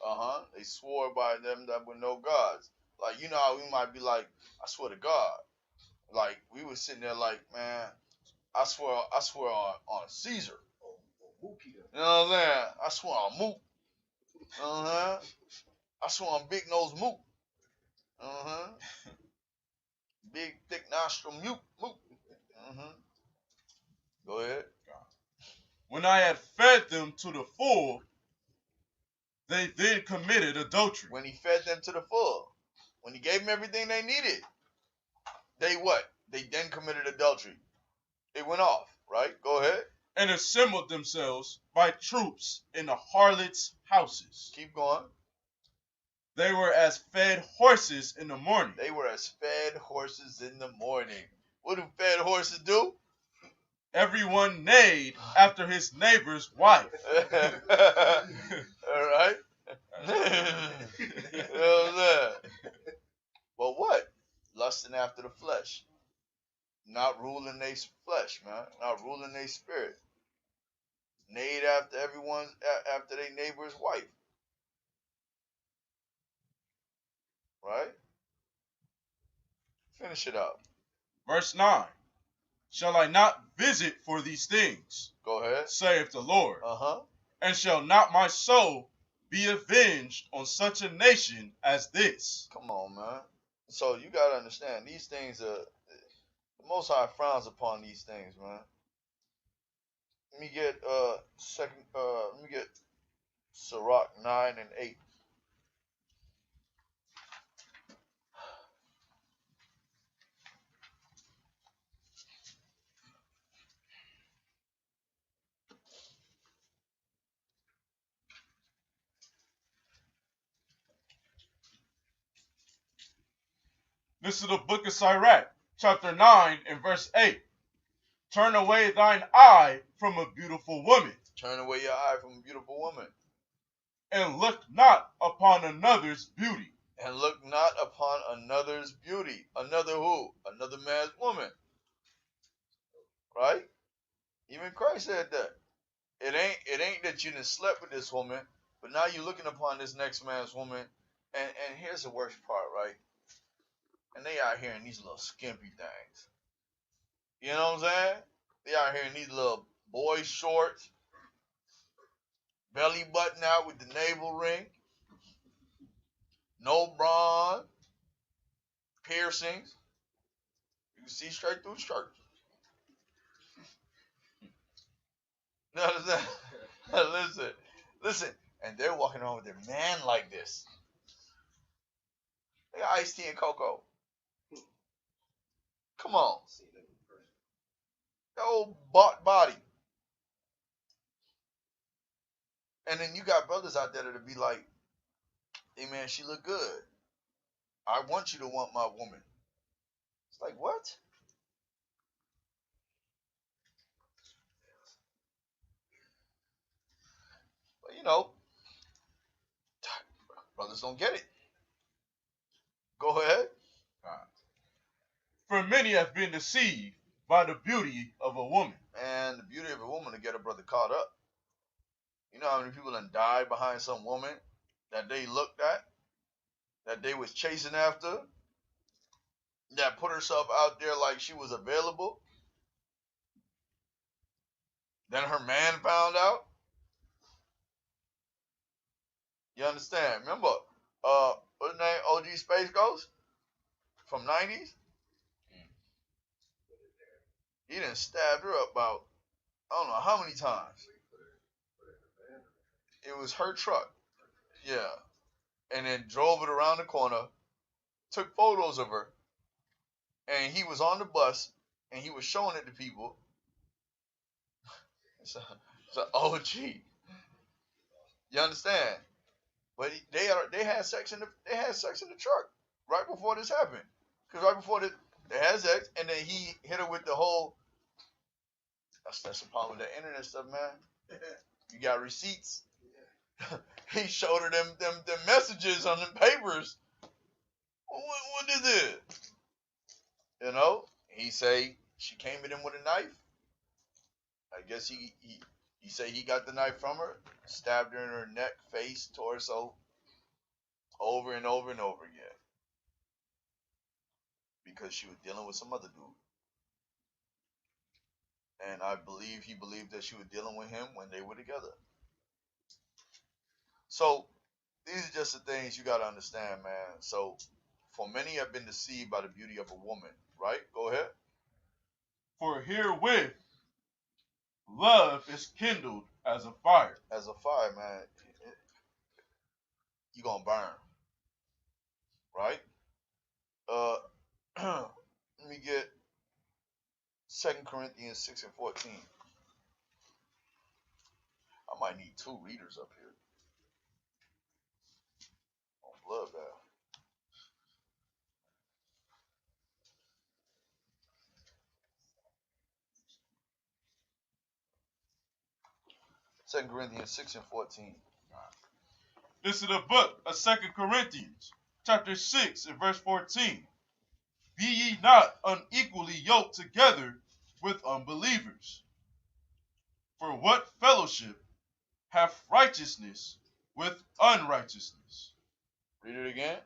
They swore by them that were no gods. Like, you know how we might be like, I swear to God. Like, we were sitting there like, man, I swear on Caesar. You know what I'm saying? I swear on Moot. I swear on Big Nose Moot. Big thick nostril Moot. Go ahead. When I had fed them to the full, they then committed adultery. When he fed them to the full, when he gave them everything they needed, they what? They then committed adultery. It went off, right? Go ahead. And assembled themselves by troops in the harlots' houses. Keep going. They were as fed horses in the morning. They were as fed horses in the morning. What do fed horses do? Everyone neighed after his neighbor's wife. All right. You know what I'm saying? But what? Lusting after the flesh. Not ruling their flesh, man. Not ruling their spirit. Neighed after after their neighbor's wife. Right? Finish it up. Verse 9. Shall I not visit for these things? Go ahead. Saith the Lord. Uh-huh. And shall not my soul be avenged on such a nation as this? Come on, man. So you gotta understand, these things are, the Most High frowns upon these things, man. Let me get Sirach 9 and 8. This is the book of SICARRI, chapter 9 and verse 8. Turn away thine eye from a beautiful woman. Turn away your eye from a beautiful woman. And look not upon another's beauty. And look not upon another's beauty. Another who? Another man's woman. Right? Even Christ said that. It ain't that you done slept with this woman, but now you're looking upon this next man's woman, and here's the worst part, right? And they out here in these little skimpy things. You know what I'm saying? They out here in these little boy shorts, belly button out with the navel ring, no bra, piercings. You can see straight through the shirt. You know what I'm saying? Listen. And they're walking around with their man like this. They got iced tea and cocoa. Come on. The old bought body. And then you got brothers out there that'll be like, hey man, she look good. I want you to want my woman. It's like, what? But you know, brothers don't get it. Go ahead. For many have been deceived by the beauty of a woman. And the beauty of a woman to get a brother caught up. You know how many people done died behind some woman that they looked at, that they was chasing after, that put herself out there like she was available. Then her man found out. You understand? Remember, what's his name? OG Space Ghost from 90s? He done stabbed her up about, I don't know how many times. It was her truck. Yeah. And then drove it around the corner, took photos of her, and he was on the bus, and he was showing it to people. It's an OG. You understand? But they had sex in the truck right before this happened. Because right before this, they had sex, and then he hit her with the whole. That's the problem with that internet stuff, man. You got receipts. He showed her them messages on the papers. What is it? You know, he say she came at him with a knife. I guess he say he got the knife from her, stabbed her in her neck, face, torso, over and over and over again, because she was dealing with some other dude. And I believe he believed that she was dealing with him when they were together. So these are just the things you got to understand, man. So for many have been deceived by the beauty of a woman, right? Go ahead. For herewith love is kindled as a fire. As a fire, man. You're going to burn. Right? Let me get 2 Corinthians 6 and 14. I might need 2 readers up here. On bloodbath. Second Corinthians 6 and 14. This is the book of 2 Corinthians, chapter 6 and verse 14. Be ye not unequally yoked together with unbelievers. For what fellowship hath righteousness with unrighteousness? Read it again.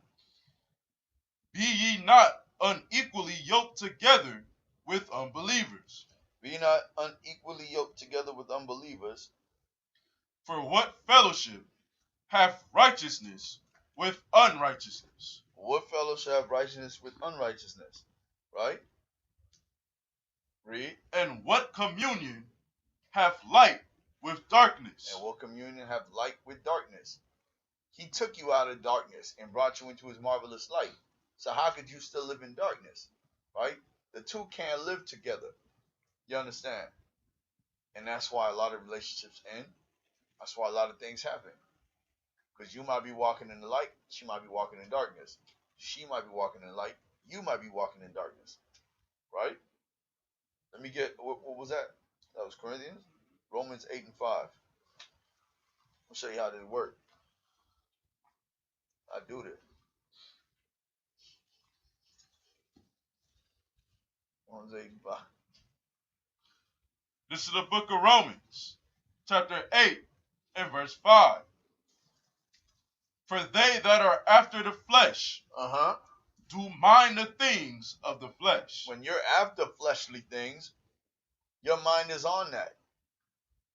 Be ye not unequally yoked together with unbelievers. Be not unequally yoked together with unbelievers. For what fellowship hath righteousness with unrighteousness? What fellowship have righteousness with unrighteousness? Right? Read. And what communion hath light with darkness? And what communion have light with darkness? He took you out of darkness and brought you into his marvelous light. So how could you still live in darkness? Right? The two can't live together. You understand? And that's why a lot of relationships end. That's why a lot of things happen. Because you might be walking in the light, she might be walking in darkness. She might be walking in light, you might be walking in darkness. Right? Let me get, what was that? That was Corinthians? Romans 8 and 5. I'll show you how this works. I do this. Romans 8 and 5. This is the book of Romans, chapter 8 and verse 5. For they that are after the flesh do mind the things of the flesh. When you're after fleshly things, your mind is on that.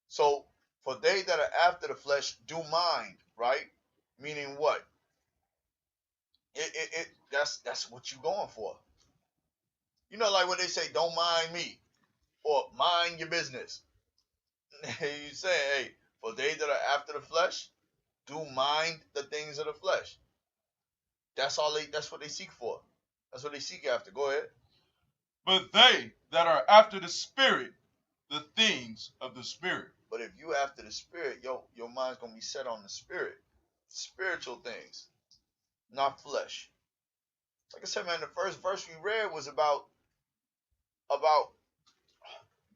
So, for they that are after the flesh do mind, right? Meaning what? That's what you're going for. You know, like when they say, don't mind me, or mind your business. You say, hey, for they that are after the flesh, do mind the things of the flesh. That's what they seek for. That's what they seek after. Go ahead. But they that are after the spirit, the things of the spirit. But if you after the spirit, your mind's gonna be set on the spirit. Spiritual things, not flesh. Like I said, man, the first verse we read was about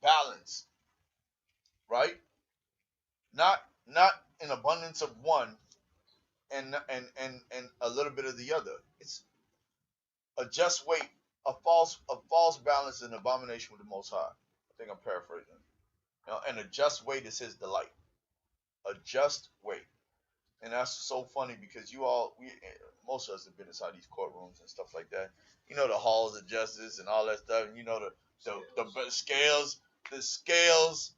balance, right? Not an abundance of one and a little bit of the other. It's a just weight, a false balance, and abomination with the Most High. I think I'm paraphrasing. You know, and a just weight is His delight. A just weight, and that's so funny because most of us have been inside these courtrooms and stuff like that. You know, the halls of justice and all that stuff, and you know the scales,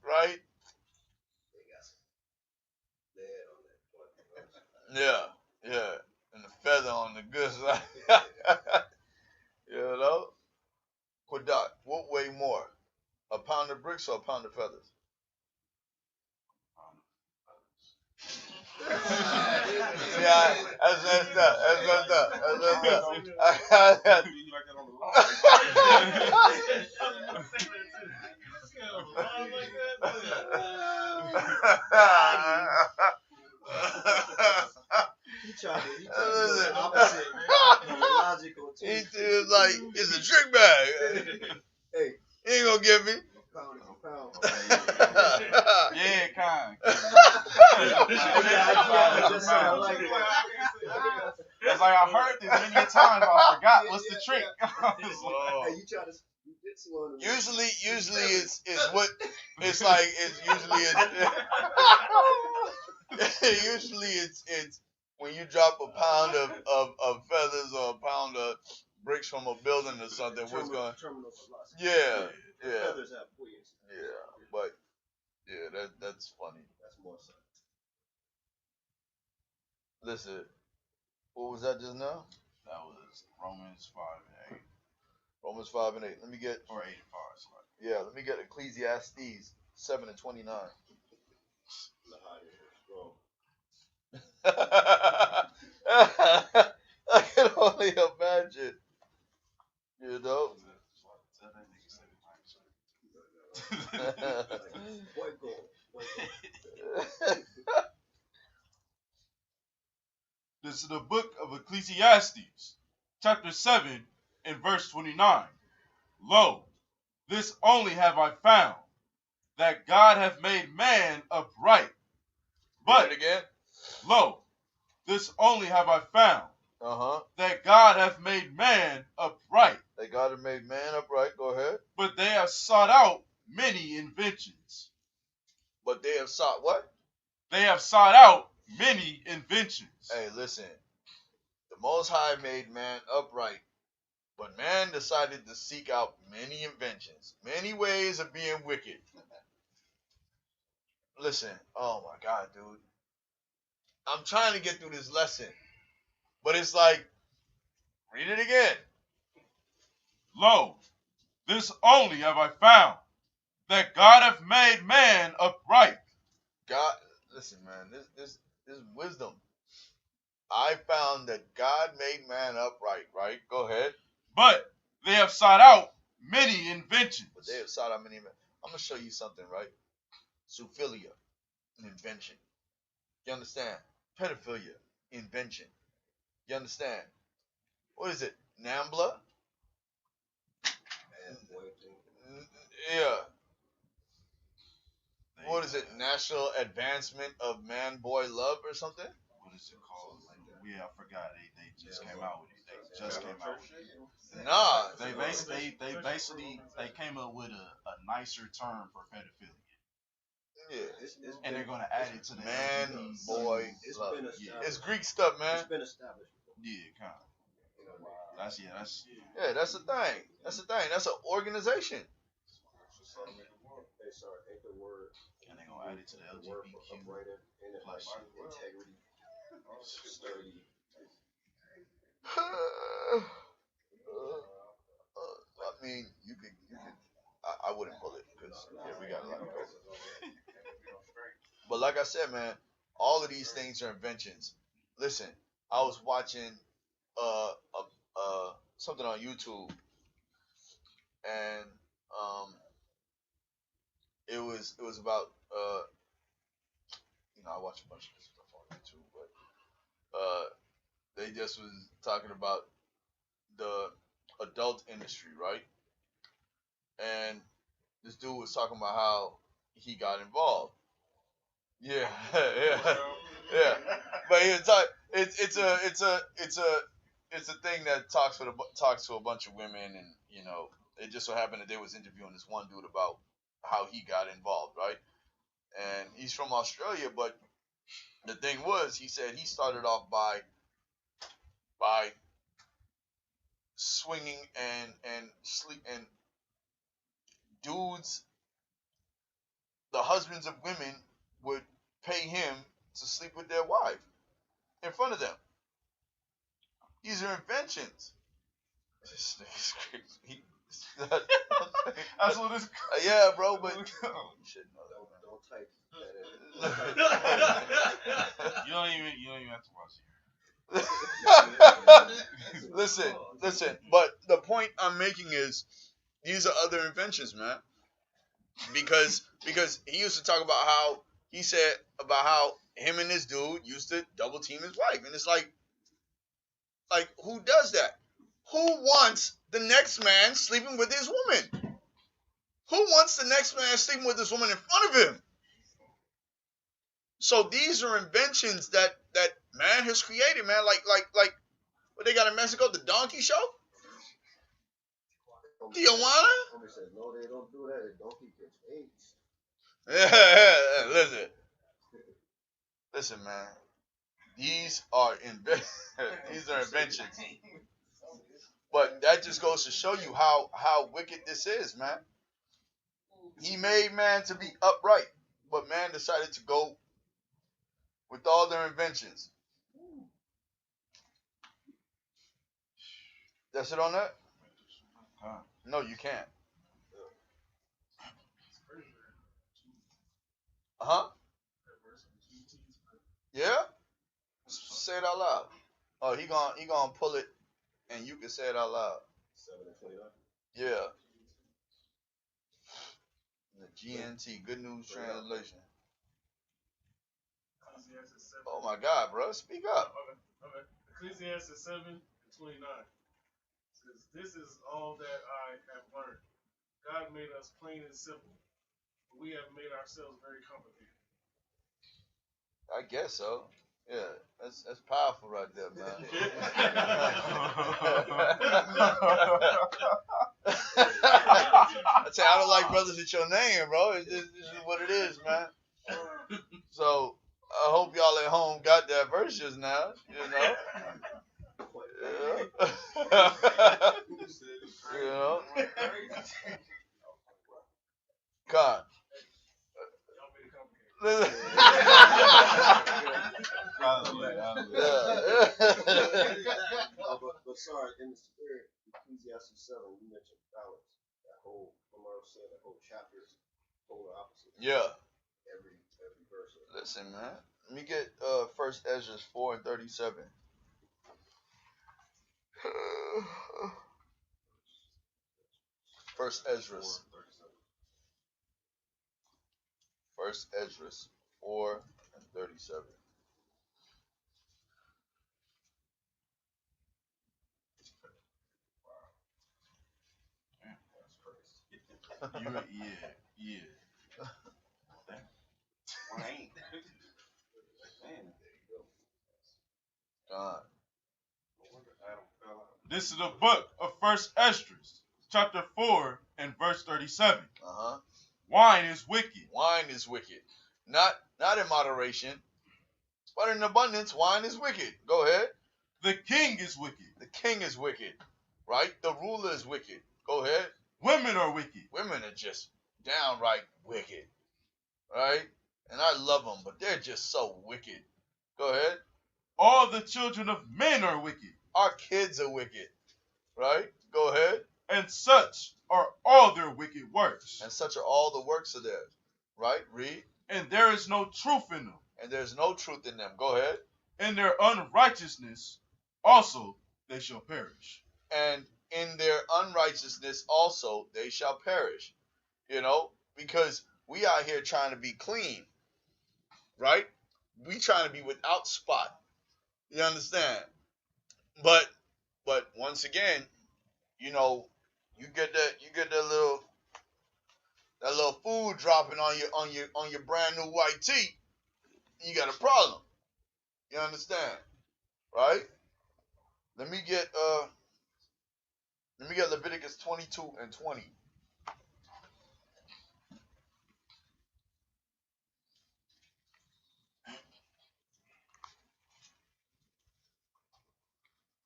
right? Yeah, and the feather on the good side. You know, Quadat, what weigh more, a pound of bricks or a pound of feathers? Yeah, that's messed up. He tried to do the opposite, logical. He was like, it's a trick bag. Hey, He ain't gonna give me. Yeah, kind. It's like I heard this many times, but I forgot what's the trick. Usually it's what it's like. Usually it's when you drop a pound of feathers or a pound of bricks from a building or something. What's going? Yeah. Feathers have buoyancy. Yeah, but that's funny. That's more so. Listen, what was that just now? That was Romans 5 and 8. Romans 5 and 8. Let me get, Or 8 and 5, sorry. yeah, let me get Ecclesiastes 7 and 29. I can only imagine. You know? This is the book of Ecclesiastes, chapter 7, and verse 29. Lo, this only have I found, that God hath made man upright. But, again? lo, this only have I found, that God hath made man upright. That God hath made man upright. Go ahead. But they have sought out many inventions. But they have sought what? They have sought out many inventions. Hey, listen. The Most High made man upright. But man decided to seek out many inventions. Many ways of being wicked. Listen. Oh, my God, dude. I'm trying to get through this lesson. But it's like, read it again. Lo, this only have I found, that God hath made man upright. God, listen, man, this wisdom. I found that God made man upright, right? Go ahead. But they have sought out many inventions. But they have sought out many inventions. I'm going to show you something, right? Zoophilia, an invention. You understand? Pedophilia, invention. You understand? What is it? NAMBLA? Yeah. What is it? National Advancement of Man-Boy Love or something? What is it called? Yeah, I forgot. They just came out with it. just came out. Nah. They basically came up with a nicer term for pedophilia. Yeah. And they're gonna add it to the man, LGBT. boy, It's love. been established. It's Greek stuff, man. It's been established. Yeah, kind of. That's That's the thing. That's the thing. That's an organization. Hey, sorry, ain't the word. And they're gonna add it to the Word for LGBTQ upright and it like plus. integrity, sturdy. I mean, you could. I wouldn't pull it because we got a lot of go. But like I said, man, all of these things are inventions. Listen, I was watching something on YouTube, and it was about I watch a bunch of stuff on YouTube, but they just was talking about the adult industry, right? And this dude was talking about how he got involved. Yeah, yeah. But he was talking. It's a thing that talks to a bunch of women, and it just so happened that they was interviewing this one dude about how he got involved, right? And he's from Australia, but the thing was, he said he started off by swinging and sleep and dudes, the husbands of women would pay him to sleep with their wife in front of them. These are inventions. This nigga's crazy. That's what it's. Yeah, bro, but you should know Don't type that. You don't even have to watch it. Listen. But the point I'm making is, these are other inventions, man. Because he used to talk about how he said about how him and this dude used to double team his wife, and it's like who does that? Who wants the next man sleeping with his woman? Who wants the next man sleeping with this woman in front of him? So these are inventions that man has created, man. Like what they got in Mexico, the donkey show. Tijuana? Somebody said, no, they don't do that. They don't keep AIDS. Yeah, listen, man. These are inventions. But that just goes to show you how wicked this is, man. He made man to be upright, but man decided to go with all their inventions. That's it on that? No, you can't. Uh-huh. Yeah? Say it out loud. Oh, he gonna pull it, and you can say it out loud. 7 and 29. Yeah. The GNT, Good News Translation. Oh my God, bro, speak up. Okay. Ecclesiastes 7 and 29 says, "This is all that I have learned. God made us plain and simple, but we have made ourselves very complicated." I guess so. Yeah, that's powerful right there, man. I say I don't like brothers with your name, bro. It's just what it is, man. So I hope y'all at home got that verse just now. Yeah. God. But sorry, in the spirit, Ecclesiastes 7, you mentioned balance. That whole, said, that whole chapter is polar opposite. Yeah. Every verse. Listen, man. Let me get 1 Ezra 4 and 37. First Ezra 4 and 37. Yeah. God. No wonder Adam fell out. This is the book of First Esdras, chapter 4 and verse 37. Wine is wicked. Wine is wicked. Not in moderation, but in abundance, wine is wicked. Go ahead. The king is wicked. The king is wicked. Right? The ruler is wicked. Go ahead. Women are wicked. Women are just downright wicked. Right? And I love them, but they're just so wicked. Go ahead. All the children of men are wicked. Our kids are wicked. Right? Go ahead. And such are all their wicked works. And such are all the works of theirs. Right? Read. And there is no truth in them. And there's no truth in them. Go ahead. In their unrighteousness also they shall perish. And in their unrighteousness also they shall perish. You know, because we out here trying to be clean. Right? We trying to be without spot. You understand? But once again, you know, you get that little food dropping on your brand new white tee, you got a problem. You understand? Right? Let me get Leviticus 22 and 20.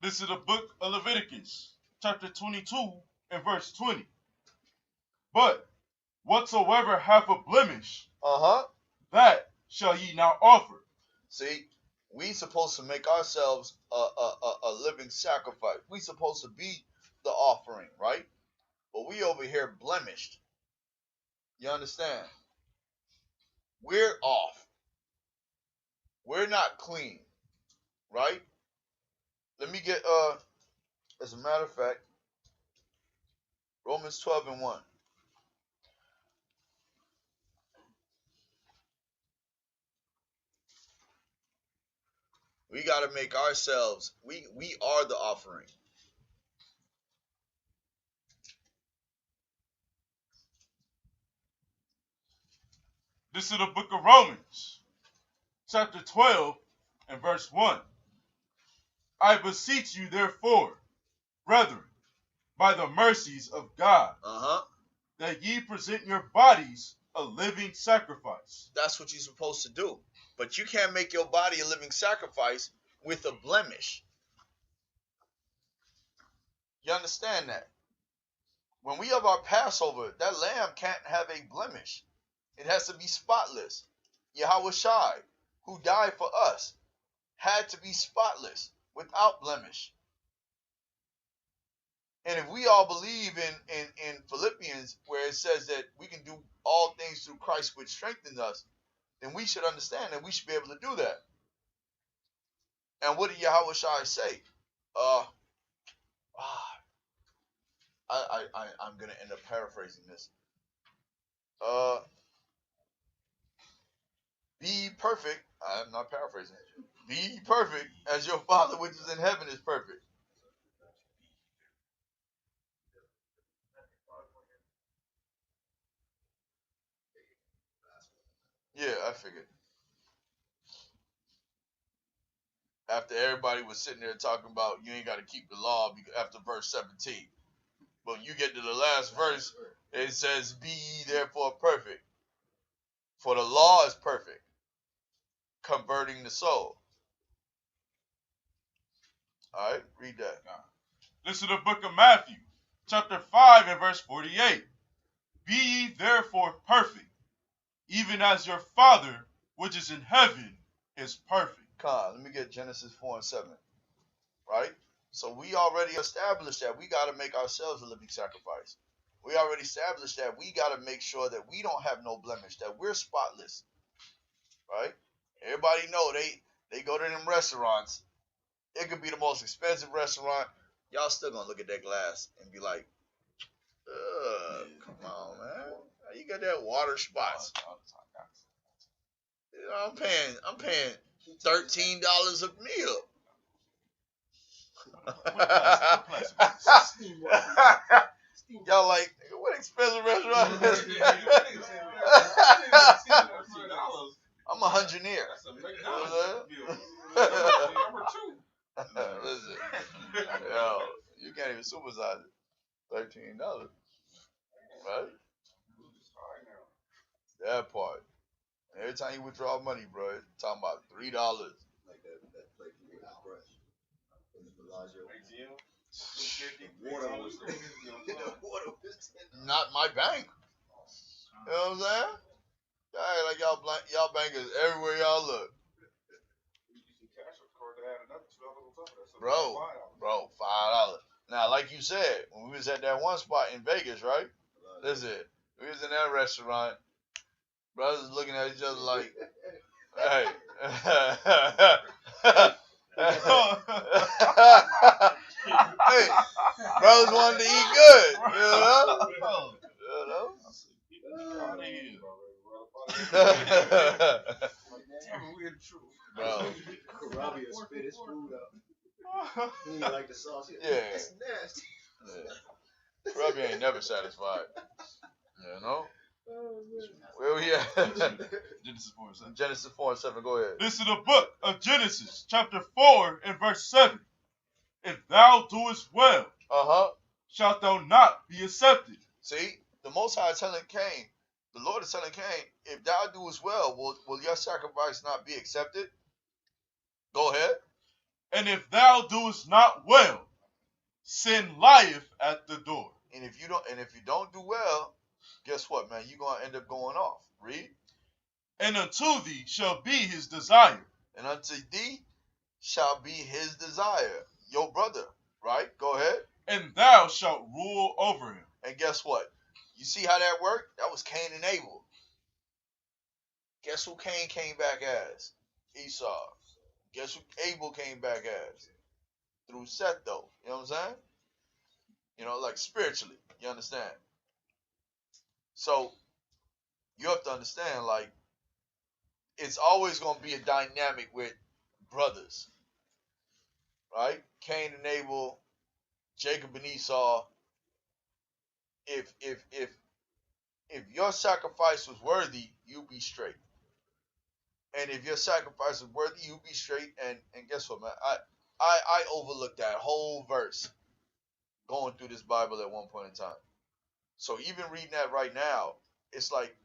This is the book of Leviticus, chapter 22 and verse 20. But whatsoever hath a blemish, that shall ye not offer. See, we supposed to make ourselves a living sacrifice. We supposed to be the offering, right? But we over here blemished. You understand? We're off. We're not clean, right? Let me get, as a matter of fact, Romans 12 and 1. We got to make ourselves, we are the offering. This is the book of Romans, chapter 12 and verse 1. I beseech you, therefore, brethren, by the mercies of God, that ye present your bodies a living sacrifice. That's what you're supposed to do. But you can't make your body a living sacrifice with a blemish. You understand that? When we have our Passover, that lamb can't have a blemish. It has to be spotless. Yahweh Shai, who died for us, had to be spotless, without blemish. And if we all believe in Philippians, where it says that we can do all things through Christ which strengthens us, then we should understand that we should be able to do that. And what did Yahweh Shai say? I'm going to end up paraphrasing this. Be perfect. I'm not paraphrasing it. Be perfect as your Father which is in heaven is perfect. Yeah, I figured. After everybody was sitting there talking about you ain't got to keep the law after verse 17. But when you get to the last verse, it says, be ye therefore perfect. For the law is perfect, converting the soul. All right, read that. This is the book of Matthew, chapter 5 and verse 48. Be ye therefore perfect, even as your Father which is in heaven is perfect. Let me get Genesis 4 and 7. Right? So we already established that we got to make ourselves a living sacrifice. We already established that we got to make sure that we don't have no blemish, that we're spotless. Right? Everybody know they go to them restaurants. It could be the most expensive restaurant. Y'all still gonna look at that glass and be like, come on, man. You got that water spots. You know, I'm paying $13 a meal. Y'all like, what expensive restaurant is this? I'm a engineer. Listen, can't even supersize it. $13, right? That part. Every time you withdraw money, bro, it's talking about $3. Like that plate from the express. In the Bellagio. Water was the water was Not my bank. You know what I'm saying? Yeah, like y'all bankers everywhere y'all look. Bro, $5. Now, like you said, when we was at that one spot in Vegas, right? Listen, we was in that restaurant. Brothers looking at each other like, hey. Hey, brothers wanted to eat good, you know? You know? Bro. Karabi spit his food up. He ain't like the sauce. Yeah. That's nasty. Yeah. Karabi ain't never satisfied. You know? Where we at? Genesis 4 and 7. Genesis 4 and 7, go ahead. This is the book of Genesis, chapter 4 and verse 7. If thou doest well, shalt thou not be accepted. See, the Most High telling Cain, the Lord is telling Cain, if thou doest well, will your sacrifice not be accepted? Go ahead. And if thou doest not well, sin lieth at the door. And if you don't do well, guess what, man? You're gonna end up going off. Read. And unto thee shall be his desire. And unto thee shall be his desire. Your brother, right? Go ahead. And thou shalt rule over him. And guess what? You see how that worked? That was Cain and Abel. Guess who Cain came back as? Esau. Guess who Abel came back as? Through Seth, though. You know what I'm saying? You know, like spiritually. You understand? So, you have to understand, like, it's always going to be a dynamic with brothers. Right? Cain and Abel, Jacob and Esau. If your sacrifice was worthy, you be straight. And if your sacrifice was worthy, you be straight. And guess what, man? I overlooked that whole verse going through this Bible at one point in time. So even reading that right now, it's like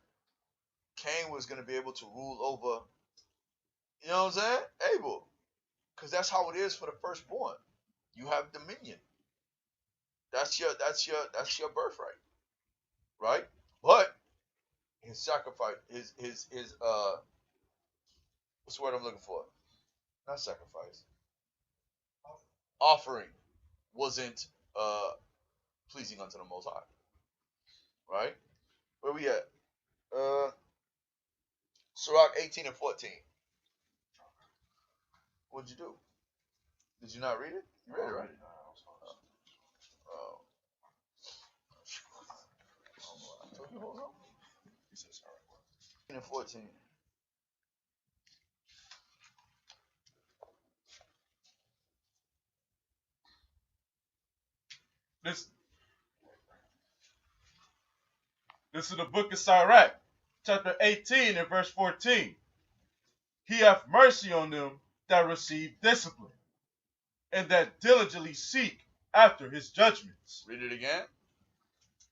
Cain was going to be able to rule over, you know what I'm saying? Abel. Because that's how it is for the firstborn. You have dominion. That's your birthright. Right? But his sacrifice, his what's the word I'm looking for? Not sacrifice. Offering wasn't pleasing unto the Most High. Right? Where we at? Sirach 18 and 14. What'd you do? Did you not read it? You read it, right? Oh. I told you, hold on. 18 and 14. This is the book of SICARRI, chapter 18 and verse 14. He hath mercy on them that receive discipline, and that diligently seek after his judgments. Read it again.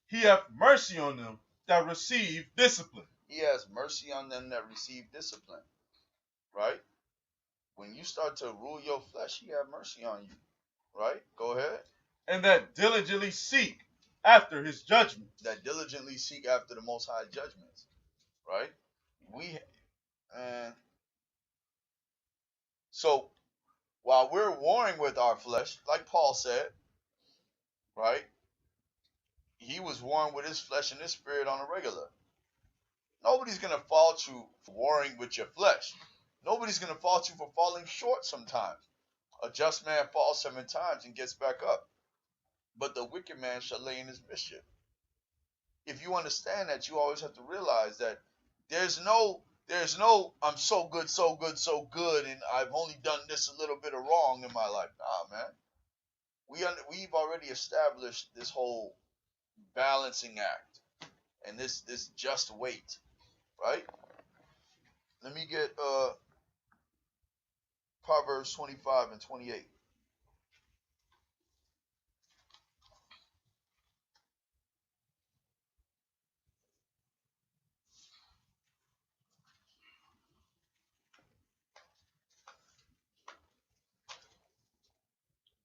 He hath mercy on them that receive discipline. He has mercy on them that receive discipline. Right? When you start to rule your flesh, he have mercy on you. Right? Go ahead. And that diligently seek after his judgment. That diligently seek after the Most High judgments. Right? So, while we're warring with our flesh, like Paul said, right? He was warring with his flesh and his spirit on a regular. Nobody's going to fault you for warring with your flesh. Nobody's going to fault you for falling short sometimes. A just man falls 7 times and gets back up. But the wicked man shall lay in his mischief. If you understand that, you always have to realize that there's no I'm so good, and I've only done this a little bit of wrong in my life. Nah, man. We've already established this whole balancing act and this just weight, right? Let me get Proverbs 25 and 28.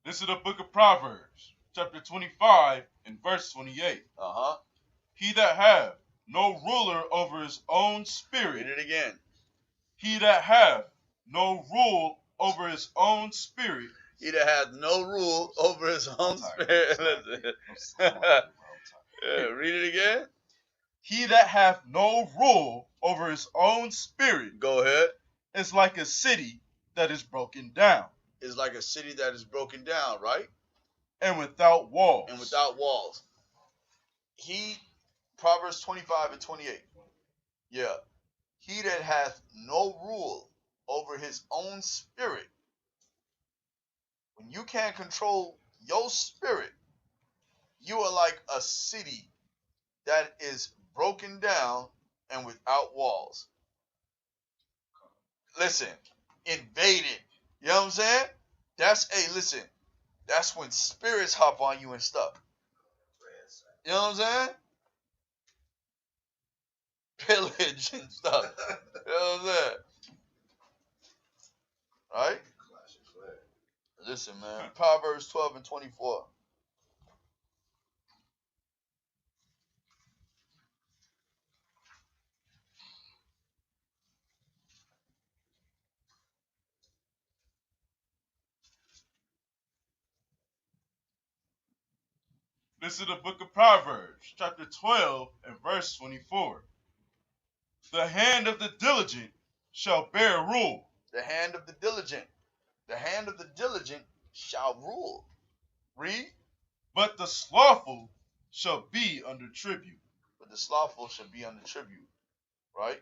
This is the book of Proverbs, chapter 25 and verse 28. He that hath no ruler over his own spirit. Read it again. He that hath no rule over his own spirit. He that hath no rule over his own spirit. Read it again. He that hath no rule over his own spirit. Go ahead. Is like a city that is broken down. Is like a city that is broken down, right? And without walls. And without walls. Proverbs 25 and 28. Yeah. He that hath no rule over his own spirit. When you can't control your spirit, you are like a city that is broken down and without walls. Listen, invaded. You know what I'm saying? Listen, that's when spirits hop on you and stuff. You know what I'm saying? Pillage and stuff. You know what I'm saying? Right? Listen, man. Proverbs 12 and 24. This is the book of Proverbs, chapter 12 and verse 24. The hand of the diligent shall bear rule. The hand of the diligent. The hand of the diligent shall rule. Read. But the slothful shall be under tribute. But the slothful shall be under tribute. Right?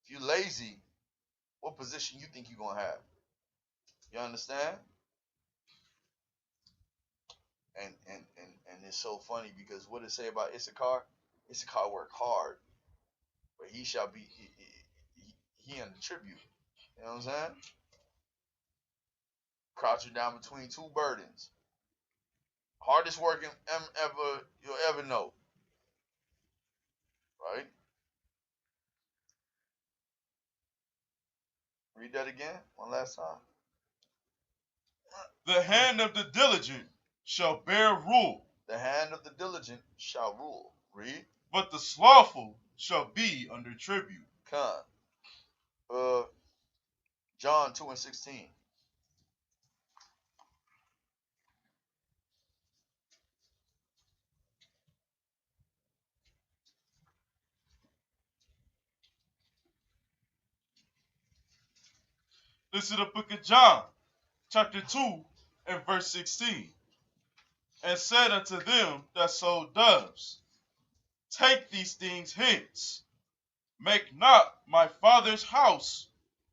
If you lazy, what position you think you're going to have? You understand? And it's so funny because what it say about Issachar? Issachar work hard, but he shall be he under tribute. You know what I'm saying? Crouching down between two burdens. Hardest working you'll ever know. Right? Read that again, one last time. The hand of the diligent shall bear rule. The hand of the diligent shall rule. Read. But the slothful shall be under tribute. Come. John 2 and 16. This is the book of John, chapter 2 and verse 16. And said unto them that sold doves, take these things hence. Make not my Father's house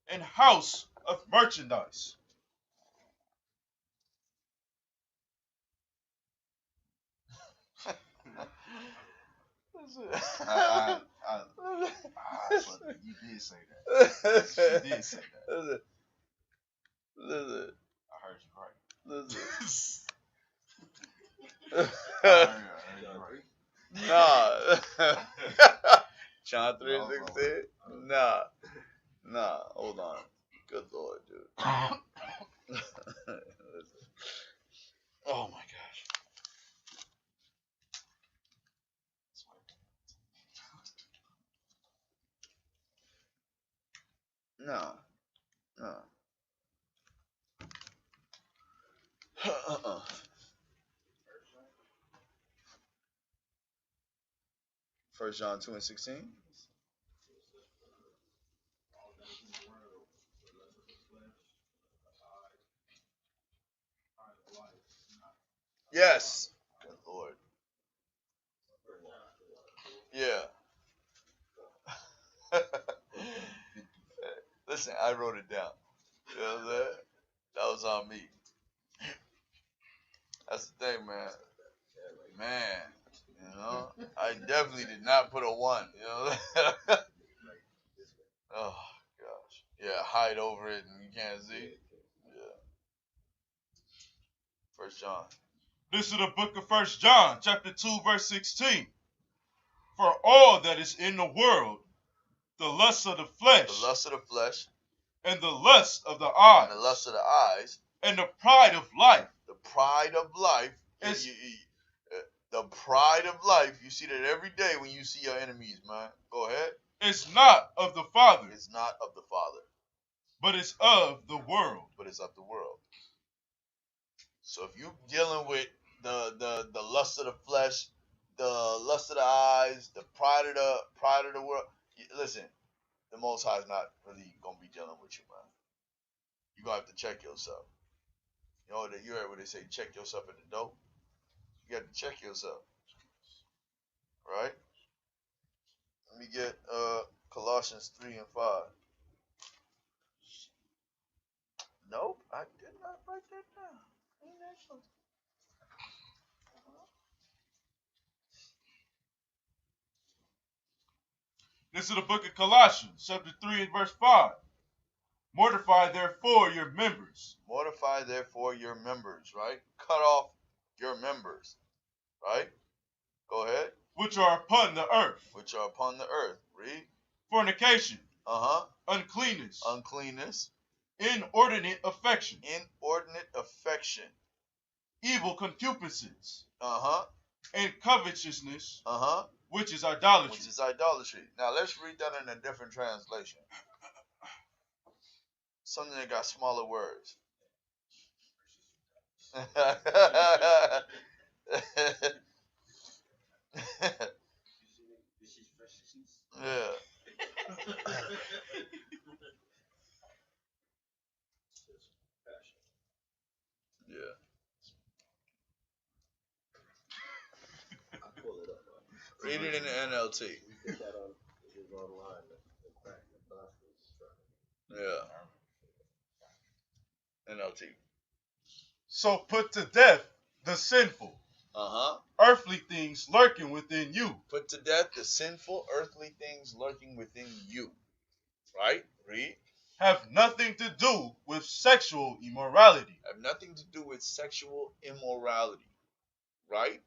an house of merchandise. You did say that. You did say that. Listen. I heard you right. Listen. I heard you right. Nah. John 3 and 16? Nah. Hold on. Good Lord, dude. Oh my gosh. No. 1 John 2 and 16. Yes. Good Lord. Yeah. Listen, I wrote it down. You know what I'm saying? That was on me. That's the thing, man. Man, you know, I definitely did not put a 1. You know. Oh gosh. Yeah, hide over it and you can't see. Yeah. 1 John. This is the book of 1 John, chapter 2, verse 16. For all that is in the world, the lust of the flesh, and the lust of the eyes, the lust of the eyes, and the pride of life, pride of life. The pride of life. You see that every day when you see your enemies, man. Go ahead. It's not of the Father. It's not of the Father. But it's of the world. But it's of the world. So if you're dealing with the lust of the flesh, the lust of the eyes, the pride of the world, listen, the Most High is not really gonna be dealing with you, man. You're gonna have to check yourself. You know that you heard what they say, check yourself at the door. You got to check yourself. Right? Let me get Colossians 3 and 5. Nope, I did not write that down. Ain't that something? This is the book of Colossians, chapter 3 and verse 5. Mortify therefore your members. Mortify therefore your members, right? Cut off your members, right? Go ahead. Which are upon the earth. Which are upon the earth. Read. Fornication. Uncleanness. Uncleanness. Inordinate affection. Inordinate affection. Evil concupiscence. And covetousness. Which is idolatry. Which is idolatry. Now let's read that in a different translation. Something that got smaller words. Yeah. Yeah. I'll pull it up. Read it in the NLT. We put that on, it is online. Yeah. NLT. So put to death the sinful, earthly things lurking within you. Put to death the sinful, earthly things lurking within you. Right? Read. Have nothing to do with sexual immorality. Have nothing to do with sexual immorality. Right?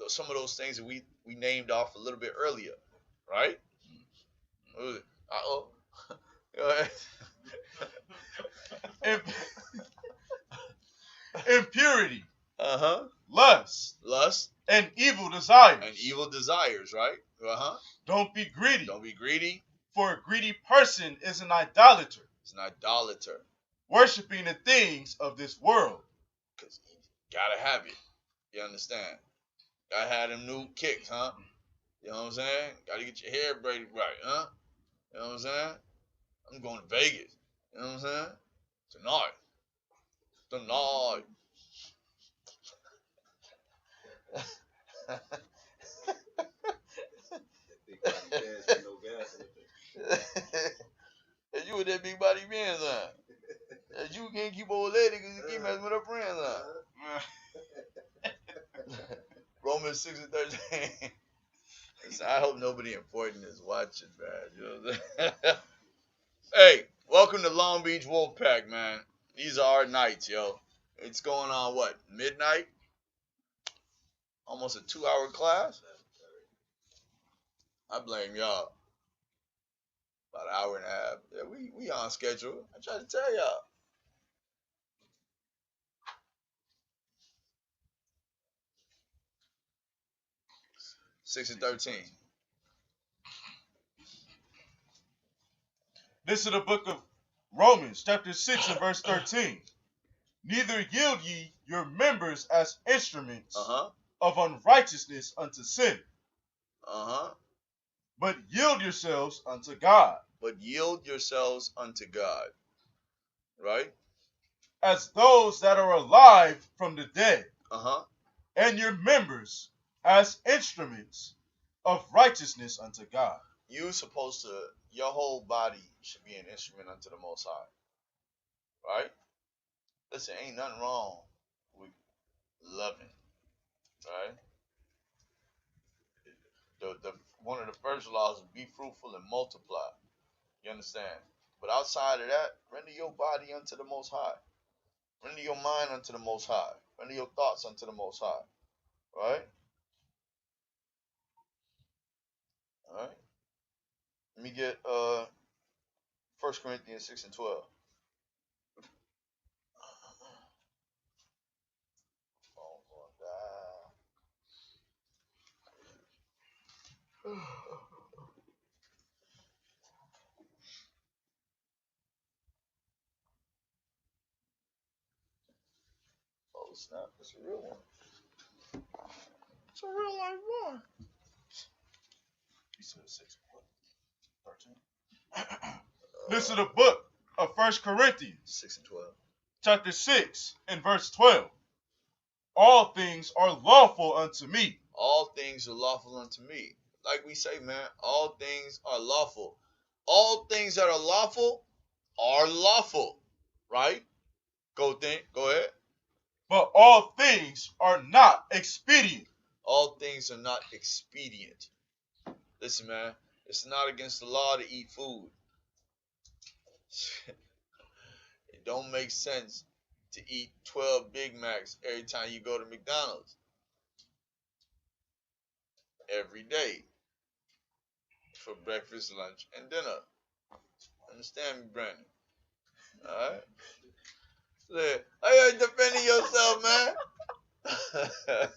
Some of those things that we named off a little bit earlier. Right? Uh-oh. Go ahead. Impurity. Lust. And evil desires. And evil desires, right? Don't be greedy. Don't be greedy. For a greedy person is an idolater. It's an idolater. Worshipping the things of this world. Because you gotta have it. You understand? Gotta have them new kicks, huh? You know what I'm saying? Gotta get your hair braided right, huh? You know what I'm saying? I'm going to Vegas. You know what I'm saying? Tonight. And you with that big body Benz on. And you can't keep old lady because you keep messing with her friends on. Romans 6 and 13. Listen, I hope nobody important is watching, man. You know what I'm saying? Hey, welcome to Long Beach Wolfpack, man. These are our nights, yo. It's going on, what, midnight? Almost a 2-hour class? I blame y'all. About an hour and a half. Yeah, we on schedule. I tried to tell y'all. Six and 13. This is the book of Romans, chapter 6 and verse 13. Neither yield ye your members as instruments of unrighteousness unto sin. But yield yourselves unto God. But yield yourselves unto God. Right? As those that are alive from the dead. And your members as instruments of righteousness unto God. You supposed to, your whole body should be an instrument unto the Most High. Right? Listen, ain't nothing wrong with loving. Right? The one of the first laws is be fruitful and multiply. You understand? But outside of that, render your body unto the Most High. Render your mind unto the Most High. Render your thoughts unto the Most High. Right? Alright. Let me get 1 Corinthians 6 and 12. Oh snap! It's a real one. It's a real life one. He said 6, 13. This is the book of 1 Corinthians, 6 and 12. chapter 6, and verse 12. All things are lawful unto me. All things are lawful unto me. Like we say, man, all things are lawful. All things that are lawful, right? Go ahead. But all things are not expedient. All things are not expedient. Listen, man, it's not against the law to eat food. It don't make sense to eat 12 Big Macs every time you go to McDonald's. Every day. For breakfast, lunch, and dinner. Understand me, Brandon? Alright? Look, how you defending yourself, man?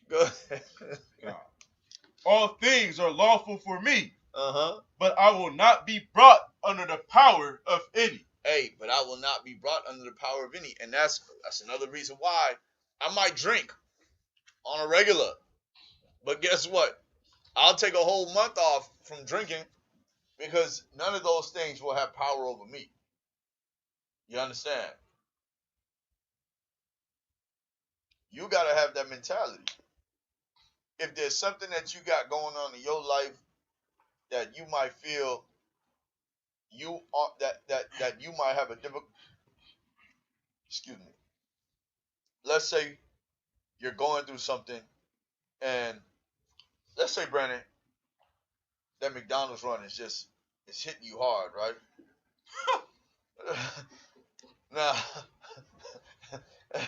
Go ahead. God. All things are lawful for me, Uh-huh. but I will not be brought under the power of any. Hey, but I will not be brought under the power of any. And that's another reason why I might drink on a regular. But guess what? I'll take a whole month off from drinking because none of those things will have power over me. You understand? You got to have that mentality. If there's something that you got going on in your life that you might feel you are that you might have a difficult, excuse me. Let's say you're going through something, and let's say, Brandon, that McDonald's run is it's hitting you hard, right? now,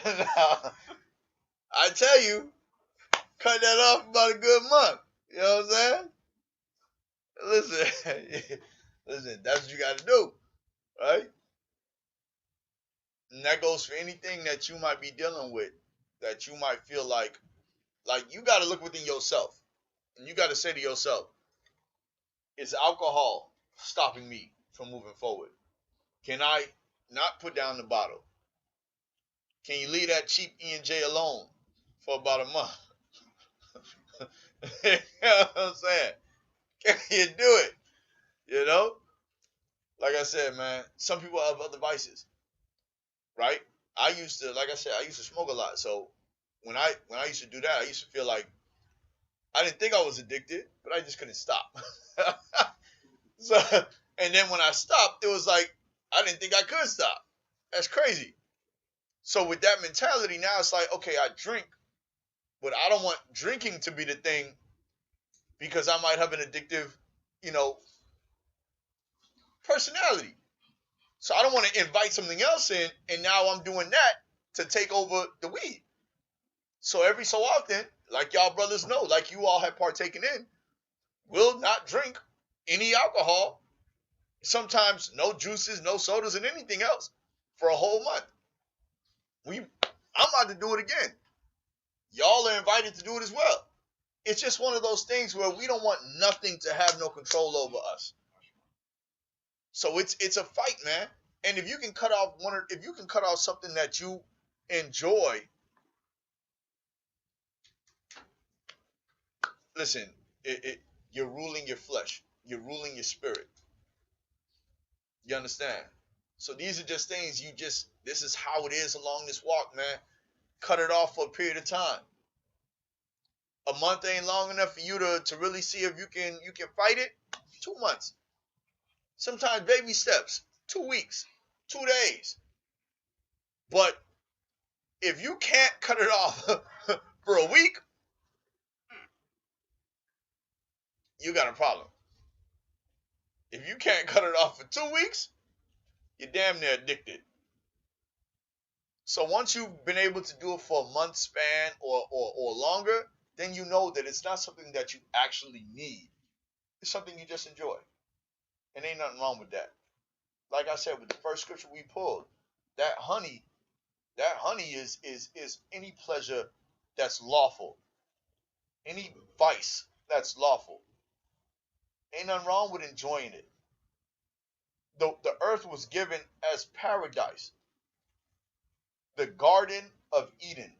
now, I tell you, cut that off about a good month. You know what I'm saying? Listen, that's what you got to do, right? And that goes for anything that you might be dealing with, that you might feel like you got to look within yourself, and you got to say to yourself, is alcohol stopping me from moving forward? Can I not put down the bottle? Can you leave that cheap E&J alone for about a month? You know what I'm saying? Can you do it? You know? Like I said, man, some people have other vices, right? I used to smoke a lot. So when I used to do that, I used to feel like I didn't think I was addicted, but I just couldn't stop. So, and then when I stopped, it was like I didn't think I could stop. That's crazy. So with that mentality, now it's like, okay, I drink, but I don't want drinking to be the thing because I might have an addictive, personality. So I don't want to invite something else in, and now I'm doing that to take over the weed. So every so often, like y'all brothers know, like you all have partaken in, we'll not drink any alcohol. Sometimes no juices, no sodas, and anything else for a whole month. I'm about to do it again. Y'all are invited to do it as well. It's just one of those things where we don't want nothing to have no control over us. So it's a fight, man. And if you can cut off something that you enjoy, listen, you're ruling your flesh. You're ruling your spirit. You understand? So these are just things this is how it is along this walk, man. Cut it off for a period of time. A month ain't long enough for you to really see if you can fight it. 2 months. Sometimes baby steps. 2 weeks. 2 days. But if you can't cut it off for a week, you got a problem. If you can't cut it off for 2 weeks, you're damn near addicted. So once you've been able to do it for a month span or longer, then you know that it's not something that you actually need. It's something you just enjoy. And ain't nothing wrong with that. Like I said, with the first scripture we pulled, that honey is any pleasure that's lawful. any vice that's lawful. Ain't nothing wrong with enjoying it. The earth was given as paradise. The Garden of Eden.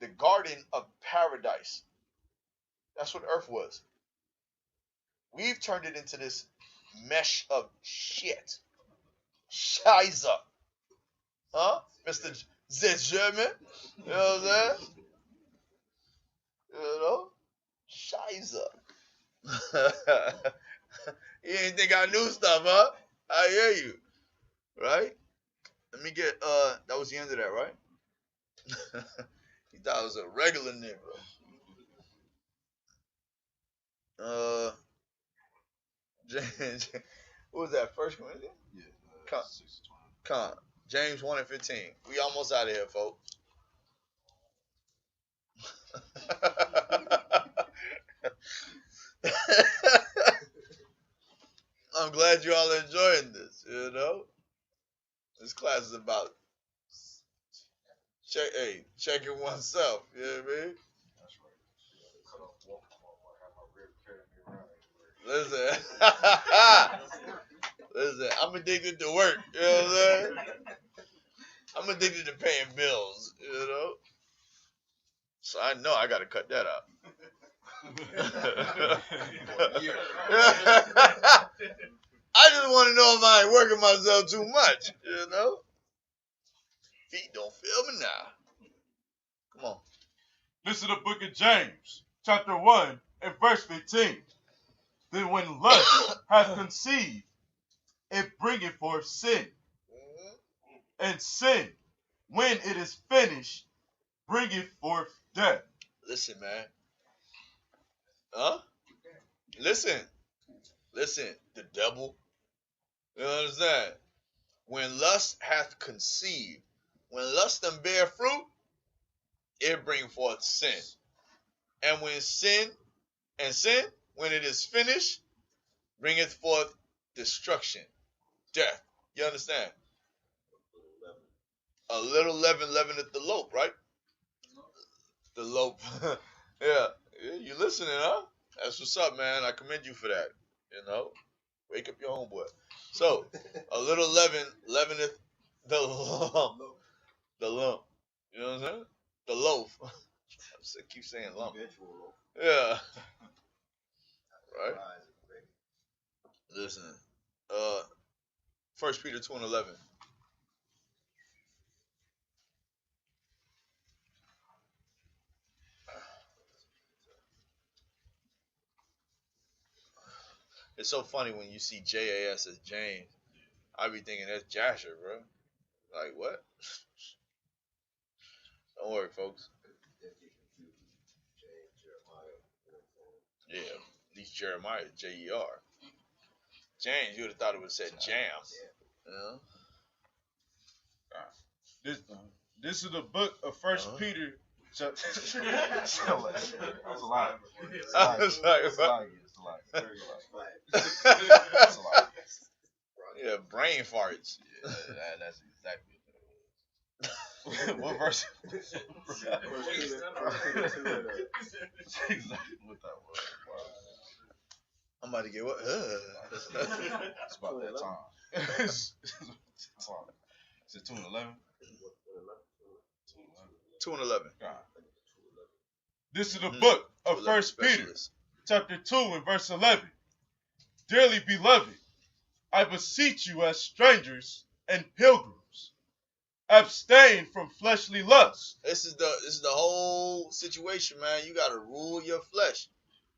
The Garden of Paradise. That's what earth was. We've turned it into this mesh of shit. Scheiße. Huh? Mr. German? You know what I'm saying? You know? Scheiße. You didn't think I knew stuff, huh? I hear you. Right? Let me get, that was the end of that, right? He thought I was a regular nigga. What was that, First Corinthians? Yeah. Come. James 1:15. We almost out of here, folks. I'm glad you all are enjoying this, you know? This class is about checking oneself, you know what I mean? Listen, listen, I'm addicted to work, you know what I'm saying? I'm addicted to paying bills, you know? So I know I gotta cut that out. I just want to know if I ain't working myself too much, you know? Feet don't feel me now. Come on. Listen to the book of James, chapter 1 and verse 15. Then when lust hath conceived, it bringeth forth sin. And sin, when it is finished, bringeth forth death. Listen, man. Huh? Listen. Listen. The devil. You understand? When lust hath conceived, when lust and bear fruit, it bring forth sin. And when sin, when it is finished, bringeth forth destruction, death. You understand? A little leaven leaveneth the loaf, right? The loaf. Yeah. You listening, huh? That's what's up, man. I commend you for that. You know? Wake up your homeboy. So, a little leaven leaveneth the lump. The lump. You know what I'm saying? The loaf. I keep saying lump. Yeah. Right? Listen. 1 Peter 2:11. It's so funny when you see JAS as James. I be thinking that's Jasher, bro. Like, what? Don't worry, folks. Yeah, at least Jeremiah is J-E-R. James, you would have thought it would have said jam. You know? This is the book of First Peter. That was a lot. Yeah, brain farts. Yeah, that's exactly what verse? Exactly what that was. I'm about to get what? It's about that time. Is it 2:11? 2:11. This is the book of First Peter, chapter 2 and verse 11. Dearly beloved, I beseech you as strangers and pilgrims, abstain from fleshly lusts. This is the whole situation, man. You gotta rule your flesh.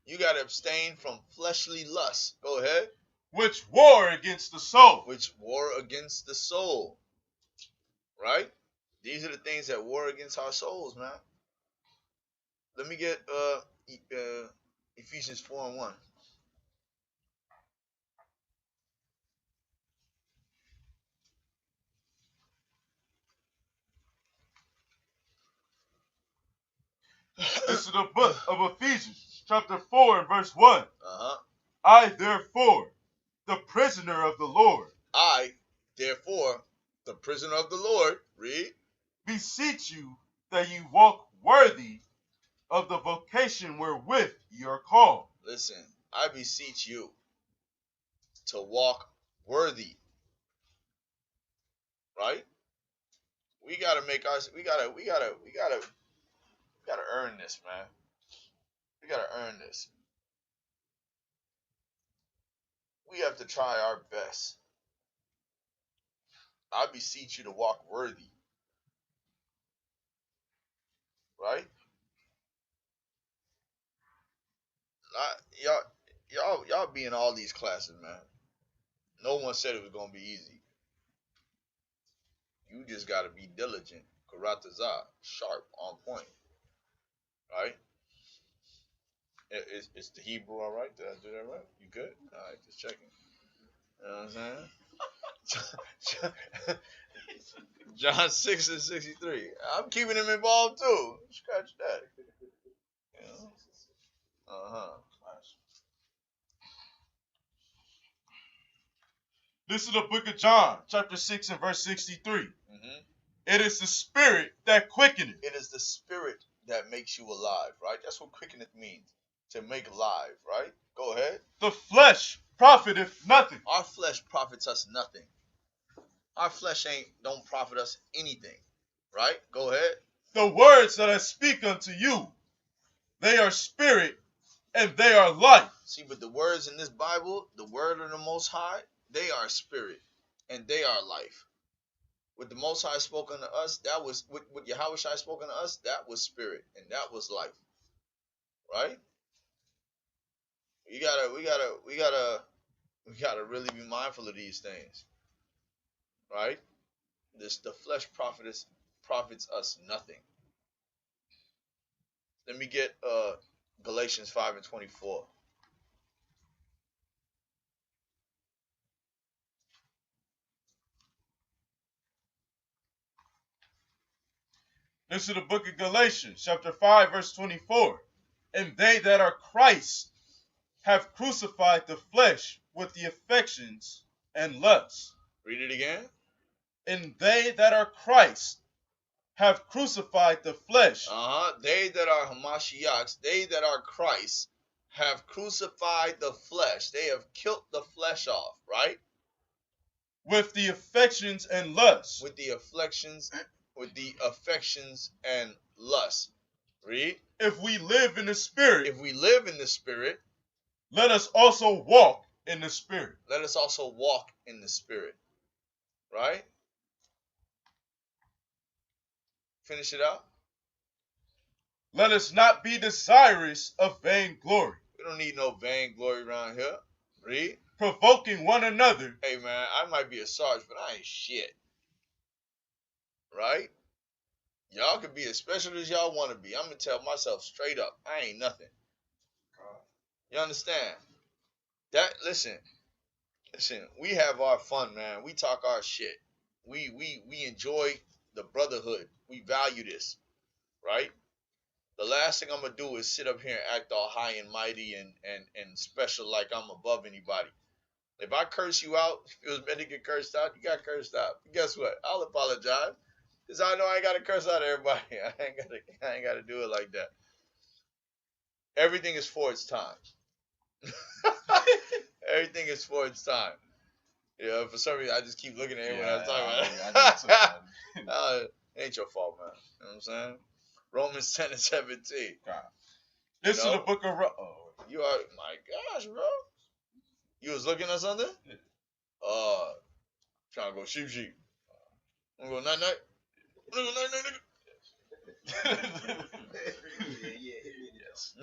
You gotta abstain from fleshly lusts. Go ahead. Which war against the soul. Which war against the soul. Right? These are the things that war against our souls, man. Let me get Ephesians 4:1. This is the book of Ephesians, chapter 4 and verse 1. I, therefore, the prisoner of the Lord. I, therefore, the prisoner of the Lord, read. Beseech you that you walk worthy of the vocation wherewith ye are called. Listen, I beseech you to walk worthy, right? We gotta make us. We gotta earn this, man. We gotta earn this. We have to try our best. I beseech you to walk worthy, right? Y'all be in all these classes, man. No one said it was gonna be easy. You just gotta be diligent, karatazah, sharp, on point, right? It's the Hebrew, all right? Did I do that right? You good? All right, just checking. You know what I'm saying? John 6 and 63. I'm keeping him involved too. Scratch that. You know? This is the book of John, chapter 6 and verse 63. Mm-hmm. It is the spirit that quickeneth. It is the spirit that makes you alive, right? That's what quickeneth means. To make alive, right? Go ahead. The flesh profiteth nothing. Our flesh profits us nothing. Our flesh don't profit us anything, right? Go ahead. The words that I speak unto you, they are spirit and they are life. See, but the words in this Bible, the word of the Most High, they are spirit and they are life. With the Most High spoken to us, that was with Yahweh Shai spoken to us, that was spirit and that was life, right? We gotta really be mindful of these things, right? The flesh profits us nothing. Let me get Galatians 5 and 24. This is the book of Galatians, chapter 5, verse 24. And they that are Christ have crucified the flesh with the affections and lusts. Read it again. And they that are Christ have crucified the flesh. They that are Hamashiachs, they that are Christ, have crucified the flesh. They have killed the flesh off, right? With the affections and lusts. With the affections and lusts. Read. If we live in the spirit. If we live in the spirit. Let us also walk in the spirit. Let us also walk in the spirit. Right? Finish it out. Let us not be desirous of vainglory. We don't need no vainglory around here. Read. Provoking one another. Hey man, I might be a sarge, but I ain't shit. Right? Y'all can be as special as y'all want to be. I'm going to tell myself straight up, I ain't nothing. You understand? Listen, we have our fun, man. We talk our shit. We enjoy the brotherhood. We value this, right? The last thing I'm going to do is sit up here and act all high and mighty and special like I'm above anybody. If I curse you out, if it was meant to get cursed out, you got cursed out. But guess what? I'll apologize. Because I know I ain't got to curse out everybody. I ain't got to do it like that. Everything is for its time. Everything is for its time. Yeah, for some reason, I just keep looking at it when I was talking about it. It ain't your fault, man. You know what I'm saying? Romans 10 and 17. This is the book of... You are... My gosh, bro. You was looking at something? Yeah. Trying to go sheep. I'm going to go night-night. I'm going to go night-night, nigga. Yes.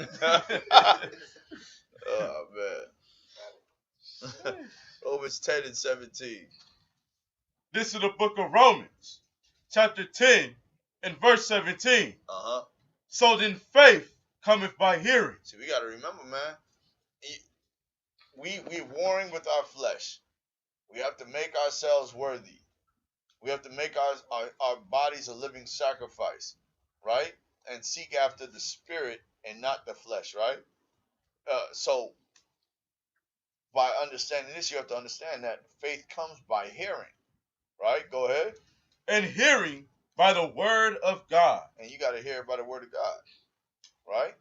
Oh, man. Romans 10 and 17. This is the book of Romans, chapter 10 and verse 17. So then faith cometh by hearing. See, we got to remember, man, we're warring with our flesh. We have to make ourselves worthy. We have to make our bodies a living sacrifice, right? And seek after the spirit and not the flesh, right? So by understanding this, you have to understand that faith comes by hearing, right? Go ahead. And hearing by the word of God. And you got to hear by the word of God. right?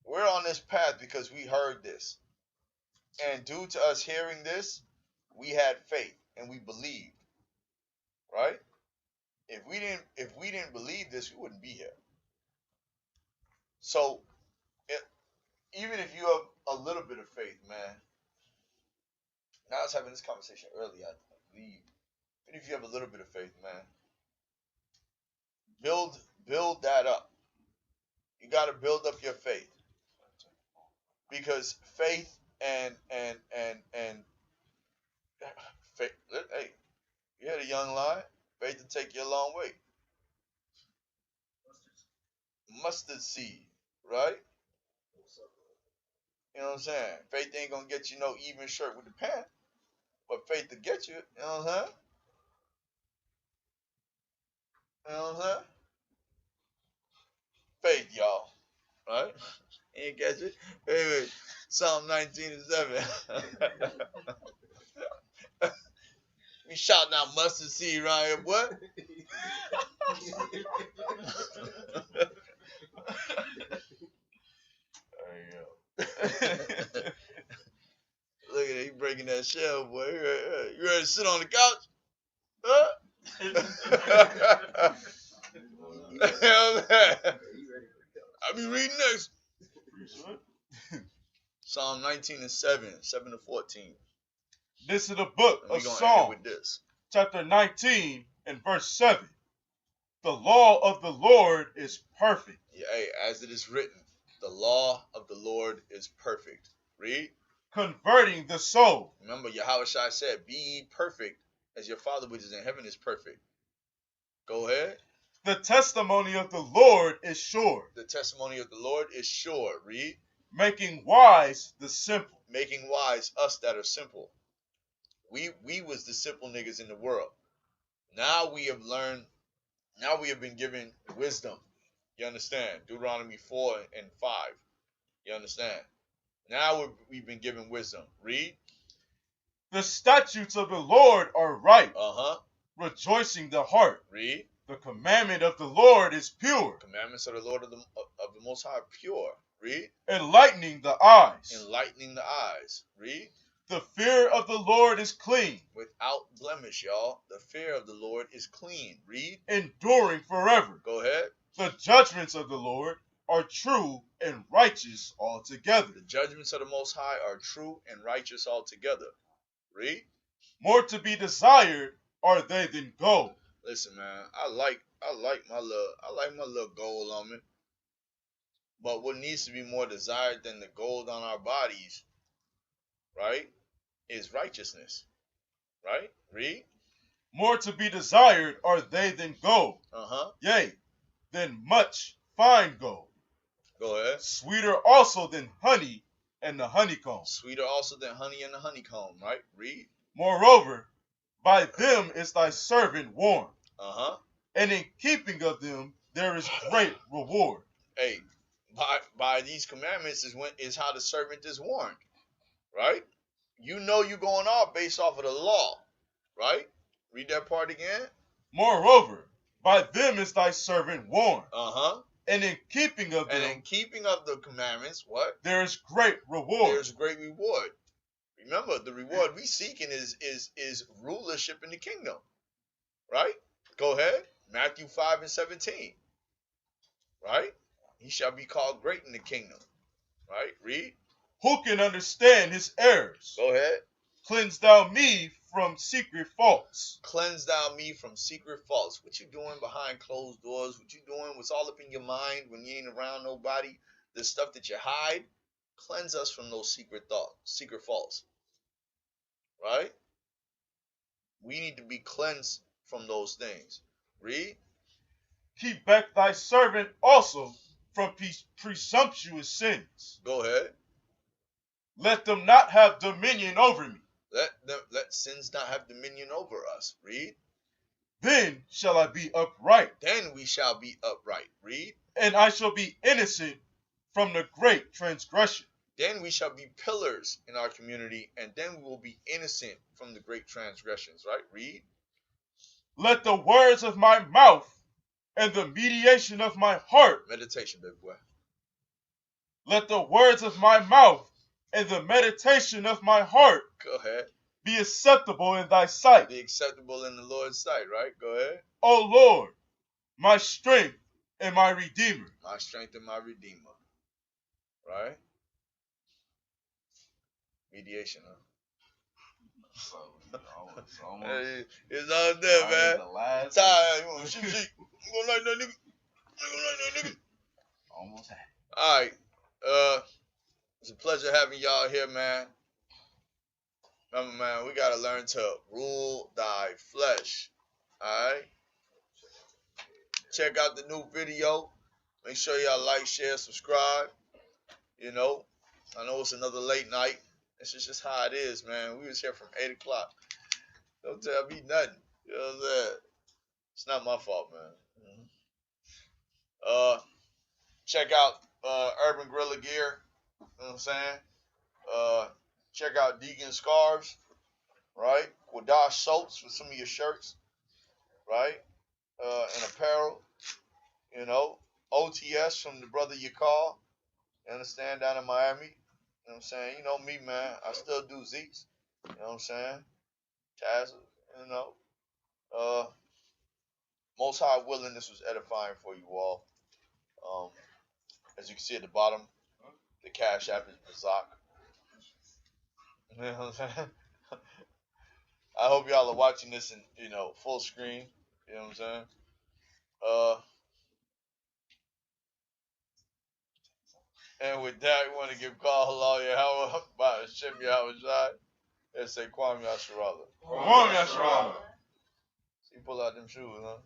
We're on this path because we heard this. And due to us hearing this, we had faith and we believed, right? If we didn't believe this, we wouldn't be here. So even if you have a little bit of faith, man. Now I was having this conversation earlier, I believe. Even if you have a little bit of faith, man, build that up. You got to build up your faith, because faith and faith. Hey, you had a young lion. Faith to take you a long way. Mustard seed, right? You know what I'm saying? Faith ain't gonna get you no even shirt with the pant, but faith to get you. You know what I'm saying? You know what I'm saying? Faith, y'all. Right? Ain't catch it? Wait. Psalm 19:7. We shouting out mustard seed right here, what? Look at it, he breaking that shell, boy. You ready to sit on the couch? Huh? I'll be reading next. Psalm 19:7, 7-14. This is the book of Psalms, chapter 19 and verse 7. The law of the Lord is perfect. Yeah, hey, as it is written, the law of the Lord is perfect. Read. Converting the soul. Remember, Yahushua said, be ye perfect as your Father which is in heaven is perfect. Go ahead. The testimony of the Lord is sure. The testimony of the Lord is sure. Read. Making wise the simple. Making wise us that are simple. We was the simple niggas in the world. Now we have learned, now we have been given wisdom. You understand? Deuteronomy 4 and 5. You understand? Now we've been given wisdom. Read. The statutes of the Lord are right. Rejoicing the heart. Read. The commandment of the Lord is pure. Commandments of the Lord of the Most High are pure. Read. Enlightening the eyes. Enlightening the eyes. Read. The fear of the Lord is clean. Without blemish, y'all. The fear of the Lord is clean. Read. Enduring forever. Go ahead. The judgments of the Lord are true and righteous altogether. The judgments of the Most High are true and righteous altogether. Read. More to be desired are they than gold. Listen, man, I like my little gold on me. But what needs to be more desired than the gold on our bodies, right, is righteousness. Right? Read. More to be desired are they than gold. Yea, than much fine gold. Go ahead. Sweeter also than honey and the honeycomb. Sweeter also than honey and the honeycomb, right? Read. Moreover, by them is thy servant warned. And in keeping of them there is great reward. Hey, by these commandments is how the servant is warned. Right? You know you're going off based off of the law. Right? Read that part again. Moreover, by them is thy servant warned. And in keeping of them. And in keeping of the commandments, what? There is great reward. There is great reward. Remember, the reward we seeking is rulership in the kingdom. Right? Go ahead. Matthew 5:17. Right? He shall be called great in the kingdom. Right? Read. Who can understand his errors? Go ahead. Cleanse thou me from secret faults. Cleanse thou me from secret faults. What you doing behind closed doors? What you doing? What's all up in your mind when you ain't around nobody? The stuff that you hide. Cleanse us from those secret thoughts, secret faults. Right? We need to be cleansed from those things. Read. Keep back thy servant also from presumptuous sins. Go ahead. Let them not have dominion over me. Let sins not have dominion over us. Read. Then shall I be upright. Then we shall be upright. Read. And I shall be innocent from the great transgression. Then we shall be pillars in our community, and then we will be innocent from the great transgressions. Right? Read. Let the words of my mouth and the meditation of my heart. Meditation, baby boy. Let the words of my mouth and the meditation of my heart Go ahead. be acceptable in thy sight. Be acceptable in the Lord's sight, right? Go ahead. O Lord, my strength and my redeemer. My strength and my redeemer. Right? Mediation, huh? So, it's almost, Hey, it's all there, man. the last. Tired. You want to shoot? You gonna like that nigga? You gonna like that nigga? Almost had. All right. It's a pleasure having y'all here, man. Remember, man, we gotta learn to rule thy flesh. All right. Check out the new video. Make sure y'all like, share, subscribe. You know, I know it's another late night. This is just how it is, man. We was here from 8 o'clock. Don't tell me nothing. You know what I'm saying? It's not my fault, man. Check out Urban Guerrilla Gear. You know what I'm saying? Check out Deegan Scarves, right? Quadash Soaps for some of your shirts, right? And apparel, you know. OTS from the brother you call. You understand? Down in Miami. You know what I'm saying? You know me, man. I still do Zeeks. You know what I'm saying? Taz, you know. Most High willing, this was edifying for you all. As you can see at the bottom, the Cash App is Bazak. You know what I'm saying? I hope y'all are watching this in, you know, full screen. You know what I'm saying? And with that, we want to give call hello Yahweh by Hashem Yahweh Shai and say Kwam Yasharallah. Kwam Yasharallah. See, pull out them shoes, huh?